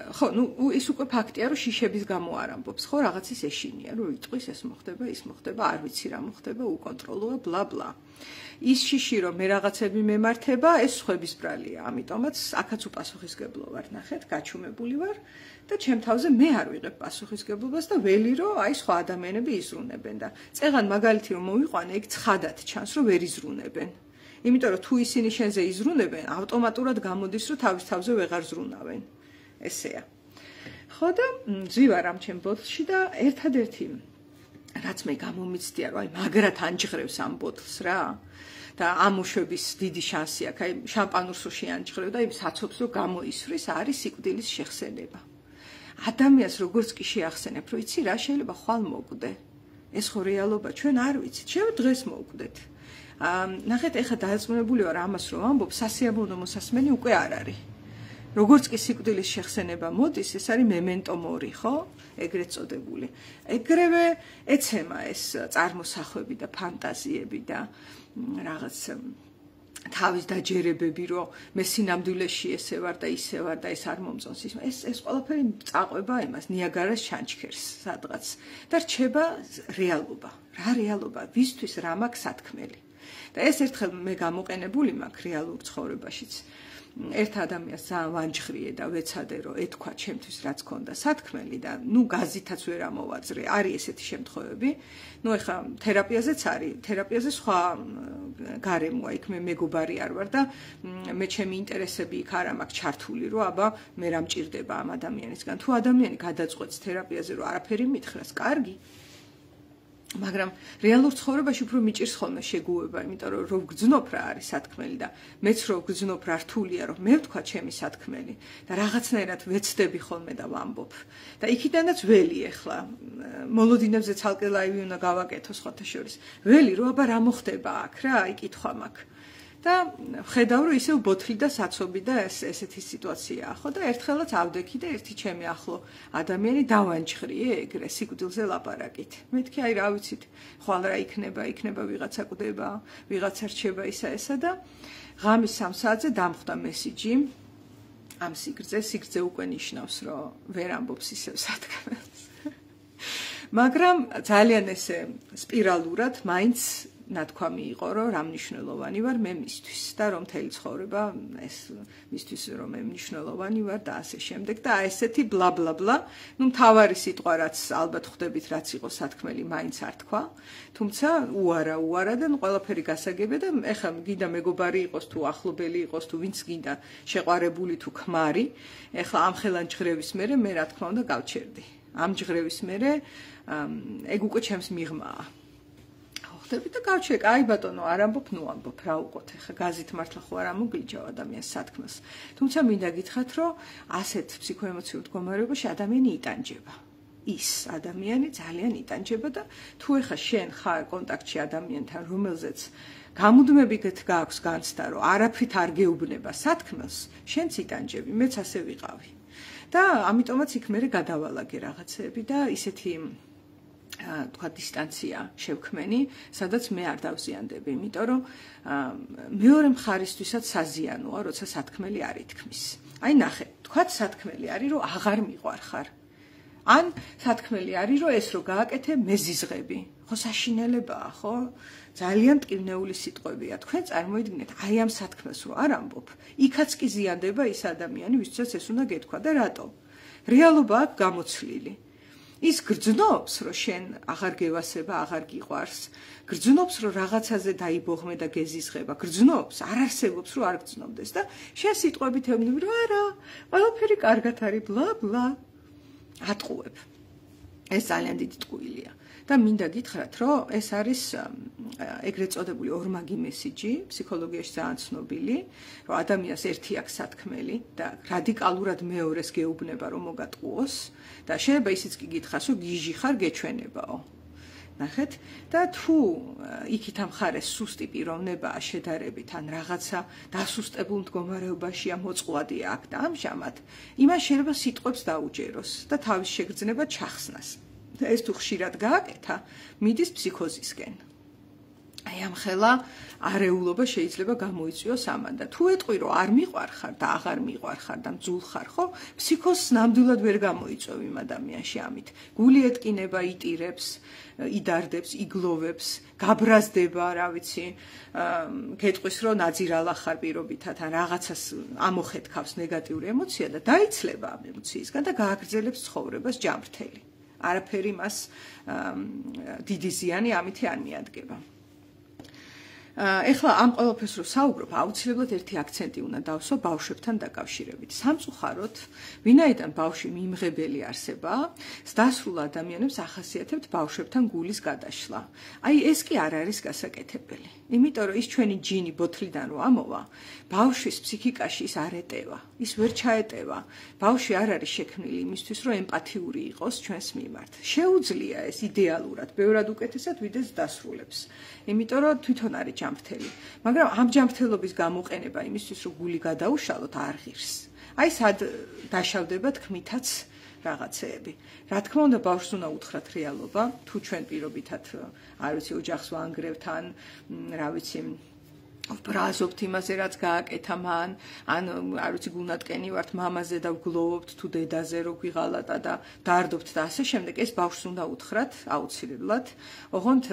ხო, ნუ ის უკვე ფაქტია, რომ შიშების გამო არ ამბობს, ხო, რაღაცის ეშინია, რომ იტყვის ეს მოხდება, ის მოხდება, არ ვიცი რა მოხდება, უკონტროლოა, ბლა ბლა. ის შიში რომ მე რაღაცები მემართება, ეს სხვების ბრალია, ამიტომაც აქაც უპასუხისგებლო ვარ, ნახეთ, გაჩუმებული ვარ და ჩემ თავზე მე არ ვიღებ პასუხისგებლობას და ველი რომ აი სხვა ადამიანები იზრუნებენ და წეღან მაგალითი რომ მოვიყვანე, ეგ ცხადად ჩანს, რომ ვერ იზრუნებენ. იმიტომ რომ თუ ისინი შენზე იზრუნებენ, ავტომატურად გამოდის, რომ თავის თავზე ვეღარ ზრუნავენ. ესეა. ხო და ძვივარ ამ ჩემ ბოთლში და ერთადერთი რაც მე გამომიცდია, რომ აი მაგრად ანჯღრევს ამ ბოთლს რა. და ამოშვების დიდი შანსი აქვს, აი შამპანურ სუში ანჯღრევ და იმ საცობს რომ გამოისვრის, არის სიკვდილის შეხსენება. ადამიანს როგორც კი შეახსენებ, რომ იცი რა, შეიძლება ხვალ მოკვდე. ეს ხო რეალობა, ჩვენ არ ვიცით, შეიძლება დღეს მოკვდეთ. ნახეთ, ეხლა დაეწმუნებული ვარ ამას, რომ ამბობ, სასიამოვნო მოსასმენი უკვე არ არის. როგორც კი სიკვდილის შეხსენება მოდის, ეს არის memento mori, ხო? ეგრეთ წოდებული. ეგრევე ეცემა ეს წარმოსახვები და ფანტაზიები და რაღაც თავის დაჯერებები, რომ მე სინამდვილეში ესე ვარ და ისე ვარ და ეს არ მომწონს ის. ეს ყველაფერი წაყვება იმას ნიაგარას ჩანჩქერს სადღაც და რჩება რეალობა. რა რეალობა? ვისთვის რა მაქვს სათქმელი? და ეს ერთხელ მე გამოყენებული მაქვს რეალურ ცხოვრებაშიც. ერთ ადამიანს ძალიან ვანჯღრიე და ვეცადე რომ ეთქვა ჩემთვის რაც ქონდა სათქმელი და ნუ გაზითაც ვერ ამოვაძრე. არის ესეთი შემთხვევები. ნუ ეხლა თერაპიაზეც არის, თერაპიაზე სხვა გარემოა, იქ მე მეგობარი არ ვარ და მე ჩემი ინტერესები იქ არ მაქვს ჩართული, რომ აბა მე რა მჭირდება ამ ადამიანისგან. თუ ადამიანი გადაწყვეტს თერაპიაზე რომ არაფერი მითხრას, კარგი. მაგრამ რეალურ ცხოვრებაში უფრო მიჭირს ხოლმე შეგუება, იმიტომ რომ გძნობ რა არის სათქმელი და მეც რომ გძნობ რა რთულია რომ მე ვთქვა ჩემი სათქმელი და რაღაცნაირად ვეცდები ხოლმე და ვამბობ. და იქიდანაც ველი ახლა მოლოდინებზე ცალკე ლაივი უნდა გავაკეთო სხვათა შორის. ველი რომ აბა რა მოხდება აქ რა, აი კითხვა მაქვს. და ხედავ რომ ისევ ბოთლი და საცობი და ესეთი სიტუაციაა, ხო და ერთხელაც ავდექი და ერთი ჩემი ახლო ადამიანი დავანჯღრიე ეგრე სიკვდილზე ლაპარაკით. მეთქი აი რა ვიცით, ხვალ რა იქნება ვიღაცა კვდება, ვიღაცა რჩება ისა და ღამის 3 საათზე დამხვდა მესიჯი ამ სიგრძე უკვე ნიშნავს რომ ვერ ამბობს ისევ სათქმელს. მაგრამ ძალიან ესე სპირალურად მაინც ნათქვამი იყო, რომ რა მნიშვნელოვანი ვარ მე მისთვის და რომ მთელი ცხოვრება ეს მისთვის რომ მე მნიშვნელოვანი ვარ და ასე შემდეგ და ესეთი ბლა ბლა ბლა. ნუ მთავარი სიტყვა რაც ალბათ ხვდებით რაც იყო სათქმელი მაინც არ თქვა. თუმცა უარა და ყველაფერი გასაგებია და ეხლა გინდა მეგობარი იყოს თუ ახლობელი იყოს თუ ვინც გინდა შეყვარებული თუ ქმარი. ეხლა ამ ხელან ჯღრევის მერე მე რა თქმა უნდა გავჩერდი. ამ ჯღრევის მერე ეგ უკვე ჩემს მიღმაა. და გავჩერე, აი ბატონო, არ ამბობ, ნუ ამბობ, რა უყოთ, ახლა გაზით მართლა ხო არ ამოგლიჯავ ადამიანს სათქმელს. თუმცა მინდა გითხრათ, რომ ასეთ ფსიქოემოციურ მდგომარეობაში ადამიანი იტანჯება. ის ადამიანი ძალიან იტანჯება და თუ ახლა შენ ხარ კონტაქტში ადამიანთან, რომელზეც გამუდმებით გაქვს განცდა, რომ არაფრით არ გეუბნება სათქმელს, შენც იტანჯები, მეც ასე ვიყავი. და ამიტომაც იქ მე გადავალაგე რაღაცეები და ისეთი თქვა დისტანცია შევქმენი, სადაც მე არ დავზიანდები, იმიტომ რომ მეორე მხარისთვისაც საზიანოა, როცა სათქმელი არ ითქმის. აი ნახე, თქვათ სათქმელი არის, რომ აღარ მიყვარხარ. ან სათქმელი არის, რომ ეს რო გააკეთე, მეზიზღები. ხო საშინელებაა, ხო? ძალიან ტკივნეული სიტყვებია. თქვენ წარმოიდგინეთ, აი ამ სათქმელს რო არ ამბობ, იქაც კი ზიანდება ის ადამიანი, ვისაც ეს უნდა გეთქვა და რატო? რეალობა აქვს გამოცვლილი. ის გრძნობს, რომ შენ აღარ გევასება, აღარ გიყვარს, გრძნობს, რომ რაღაცაზე დაიბოღმე და გეზიზღება, გრძნობს, არ არსებობს, რომ არ გრძნობდეს და შენ სიტყვებით ემნები, რომ არა, ყველაფერი კარგად არის, ბლა ბლა. ატყუებ. ეს ძალიან დიდი ტყუილია. და მინდა გითხრათ, რომ ეს არის ეგრეთ წოდებული ორმაგი მესიჯი, ფსიქოლოგიაში ძალიან ცნობილი, რომ ადამიანს ერთი აქვს სათქმელი და რადიკალურად მეორეს გეუბნება, რომ მოგატყუოს და შეიძლება ისიც კი გითხრას, რომ გიჟი ხარ, გეჩვენებაო. ნახეთ და თუ იქით ამ ხარეს სუსტი პიროვნებაა შედარებით ან რაღაცა დასუსტებულ მდგომარეობაშია მოწყვლადია აქ და ამჟამად იმას შეიძლება სიტყვებს დაუჯეროს და თავის შეგრძნება ჩახსნას. ეს თუ ხშირად გააკეთა, მიდის ფსიქოზისკენ. აი ამ ხელა არეულობა შეიძლება გამოიწვიოს ამან და თუ ეტყვი რომ არ მიყვარხარ და აღარ მიყვარხარ და მძულ ხარ, ხო? ფსიქოზს ნამდვილად ვერ გამოიწვევ იმ ადამიანში ამით. გული ეტკინება, იტირებს, იდარდებს, იგლოვებს, გაბრაზდება, რა ვიცი, გეტყვის რომ ნაძირალა ხარ პირობითად ან რაღაცას ამოხეთქავს ნეგატიური ემოცია და დაიცლება ამ ემოციისგან და გააგრძელებს ცხოვრებას ჯანმრთელი. არაფერი მას დიდი ზიანი ამითი არ მიადგება. ეხლა ამ ყველაფერს რო საუბრობ, აუცილებლად ერთი აქცენტი უნდა დავსვა ბავშვებთან დაკავშირებით. სამწუხაროდ, ვინაიდან ბავშვი მიმღებელი არსებაა, დასრულ ადამიანებს ახასიათებთ ბავშვებთან გულის გადაშლა. აი ეს კი არ არის გასაკეთებელი. იმიტომ რომ ის ჩვენი ჯინი ბოთლიდან რო ამოვა, ბავშვის ფსიქიკაში ის არ ეტევა, ის ვერ ჩაეტევა. ბავშვი არ არის შექმნილი იმისთვის, რომ ემპათიური იყოს ჩვენს მიმართ. შეუძლია ეს იდეალურად, ბევრად უკეთესად ვიდეს დასრულებს. იმიტომ რომ თვითონ არის ჯანმრთელი, მაგრამ ამ ჯანმრთელობის გამოყენება იმისთვის, რომ გული გადაუშალოთ, არ ღირს. აი სად დაშავდება თქმითაც რაღაცეები. რა თქმა უნდა, ბავშვს უნდა უთხრათ რეალობა, თუ ჩვენ პირობითად, არ ვიცი, ოჯახს ვანგრევთ ან რა ვიცი, ვბრაზობთ იმაზე, რაც გააკეთა მან, ან არ ვიცი, გულნატკენი ვართ მამაზე და ვგლოვობთ თუ დედაზე, რომ გვიღალატა და დაარდობთ და ასე შემდეგ, ეს ბავშვს უნდა უთხრათ აუცილებლად. ოღონდ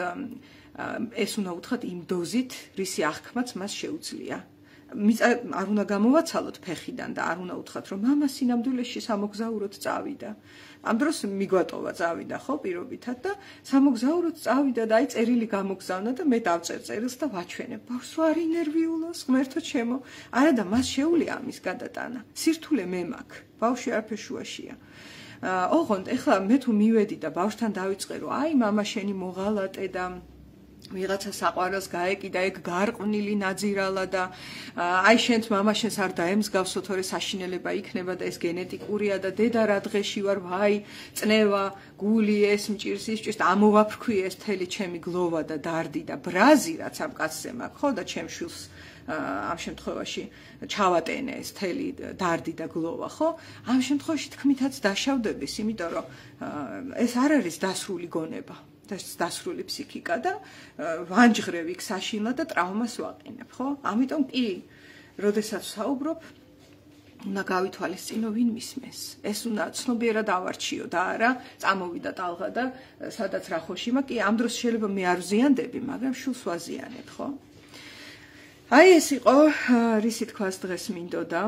ეს უნდა უთხრათ იმ დოზით, რისი აღქმაც მას შეუძლია. არ უნდა გამოვაცალოთ ფეხიდან და არ უნდა უთხრათ, რომ მამა სინამდვილეში სამოგზაუროდ წავიდა. ამ დროს მიგვატოვა წავიდა, ხო, პირობითად და სამოგზაუროდ წავიდა და აი წერილი გამოგზავნა და მე დავწერ წერილს და ვაჩვენებ. ბავშვს არ ინერვიულოს, ღმერთო ჩემო. არა და მას შეუძლია ამის გადატანა. სირთულე მე მაქვს. ბავშვი არაფერ შუაშია. ოღონდ ეხლა მე თუ მივედი და ბავშვთან დავიწყე, რომ აი მამა შენი მოღალატე და ვიღაცა საყვარელს გაეკიდა ეგ გარყვნილი ნაძირალა და აი შენც მამა შენს არ დაემსგავსო თორე საშინელება იქნება და ეს გენეტიკურია და დედა რა დღეში ვარ ვაი წნევა გული ეს მჭირს ის მჭირს ამოვაფრქვი ეს მთელი ჩემი გლოვა და დარდი და ბრაზი რაც ამ კაცზე მაქვს ხო და ჩემ შვილს ამ შემთხვევაში ჩავატენე ეს მთელი დარდი და გლოვა ხო ამ შემთხვევაში თქმითაც დაშავდების იმიტომ რომ ეს არ არის დასრული გონება დასრული ფსიქიკა და ვანჯღრევ იქ საშინლად და ტრავმას ვაყენებ, ხო? ამიტომ კი, როდესაც საუბრობ, უნდა გავითვალისწინო ვინ მისმენს. ეს უნდა ცნობიერად ავარჩიო და არა წამოვიდა ტალღა და სადაც რა ხოშიმა, კი ამ დროს შეიძლება მე არ ვზიანდები, მაგრამ შულს ვაზიანებ, ხო? აი ეს იყო, რისი თქواس დღეს მინდოდა,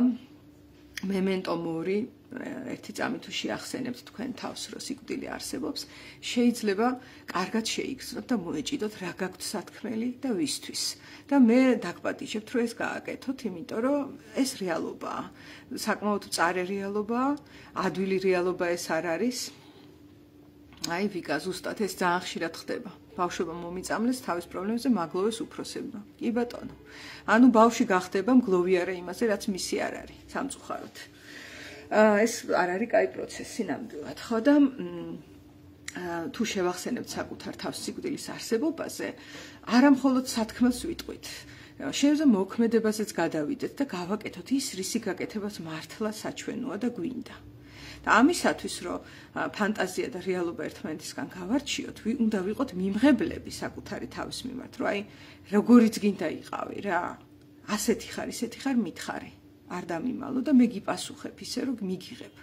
memento mori ერთი წამი თუ შეახსენებთ თქვენ თავს, რომ სიკვდილი არსებობს, შეიძლება კარგად შეიგრძნოთ და მოეჭიდოთ რა გაქვთ სათქმელი და ვისთვის. და მე დაგპატიჟებთ, რომ ეს გააკეთოთ, იმიტომ რომ ეს რეალობაა. საკმაოდ მწარე რეალობაა, ადვილი რეალობა ეს არ არის. აი ვიკა ზუსტად ეს ძალიან ხშირად ხდება. ბავშვობა მომიწამლეს თავის პრობლემებზე მაგლოვეს უფროსებმა. კი ბატონო. ანუ ბავშვი გახდება მგლოვი არა იმაზე, რაც მისი არ არის, სამწუხაროდ. ეს არ არის კაი პროცესი ნამდვილად, ხო და თუ შევახსენებთ საკუთარ თავს სიკვდილის არსებობაზე, არა მხოლოდ სათქმელს ვიტყვით. შეიძლება მოქმედებაზეც გადავიდეთ და გავაკეთოთ ის, რისი გაკეთებაც მართლა საჩვენოა და გვინდა. და ამისათვის, რომ ფანტაზია და რეალობა ერთმანეთისგან გავარჩიოთ, უნდა ვიყოთ მიმღებლები საკუთარი თავის მიმართ, რომ აი როგორიც გინდა იყავი რა, ასეთი ხარ, ისეთი ხარ, მითხარი. არ დამიმალო და მე გიპასუხებ ისე რომ მიგიღებ.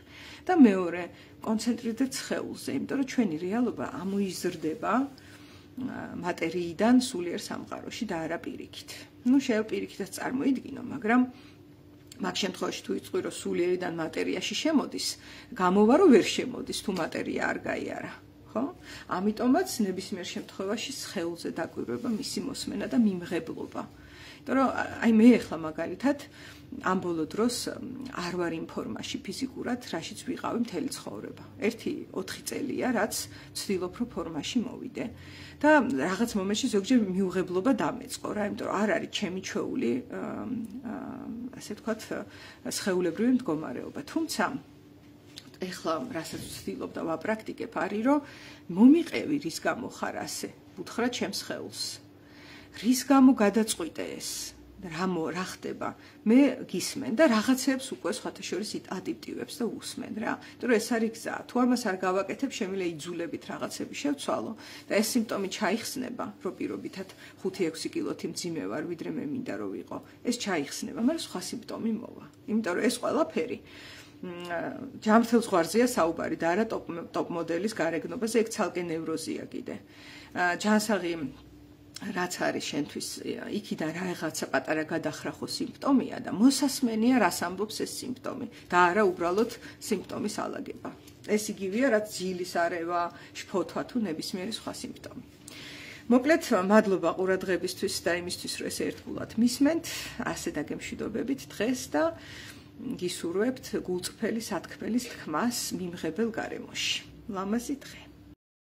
და მეორე, კონცენტრირდეთ სხეულზე, იმიტომ რომ ჩვენი რეალობა ამოიზრდება მატერიიდან სულიერ სამყაროში და არა პირიქით. ნუ შეიძლება პირიქითაც წარმოიდგინო, მაგრამ მაგ შემთხვევაში თუ იწყვი რომ სულიერიდან მატერიაში შემოდის, გამოვა რომ ვერ შემოდის თუ მატერია არ გაიარა. ხო? ამიტომაც ნებისმიერ შემთხვევაში სხეულზე დაკვირვება მისი მოსმენა და მიმღებლობა. იმიტომ რომ აი მე ახლა მაგალითად ამ ბოლო დროს არ ვარ იმ ფორმაში ფიზიკურად, რაშიც ვიყავი მთელი ცხოვრება. 1-4 წელია, რაც ვცდილობ რომ ფორმაში მოვიდე. და რაღაც მომენტში ზოგჯერ მიუღებლობა დამეწყო რა, იმიტომ რომ არ არის ჩემი ჩვეული, ასე ვთქვათ, სხეულებრივი მდგომარეობა. თუმცა ეხლა რასაც ვცდილობ და ვაპრაქტიკებ არის რომ მომიყევი რის გამო ხარ ასე, უთხრა ჩემს სხეულს. რის გამო გადაწყვიტე ეს? რა ხდება? მე გისმენ და რაღაცებს უკვე სხვათა შორის ადაპტივებს და usmen რა. იმიტომ რომ ეს არის გზა. თუ ამას არ გავაკეთებ, შემიძლია იძულებით რაღაცები შევცვალო და ეს სიმპტომი ჩაიხსნება, რომ პირობითად 5-6 კილოთი მძიმე ვარ, ვიდრე მე მინდა რომ ვიყო. ეს ჩაიხსნება, მაგრამ სხვა სიმპტომი მოვა. იმიტომ რომ ეს ყველაფერი ჯანმრთელ ზღვარზეა საუბარი და არა ტოპ მოდელის გარეგნობაზე, ეგ ცალკე ნევროზია კიდე. ჯანსაღი რაც არის შენთვის იქიდან რაღაცა პატარა გადახრახო სიმპტომია და მოსასმენია რას ამბობს ეს სიმპტომი და არა უბრალოდ სიმპტომის ალაგება. ეს იგივეა რაც ძილის არევა, შფოთვა თუ ნებისმიერი სხვა სიმპტომი. მოკლედ, მადლობა ყურადღებისთვის და იმისთვის, რომ ეს ერთგულად მისმენთ, ასე დაგემშვიდობებით დღეს და გისურვებთ გულწრფელი სათქმელის თქმას მიმღებელ გარემოში. ლამაზი დღე.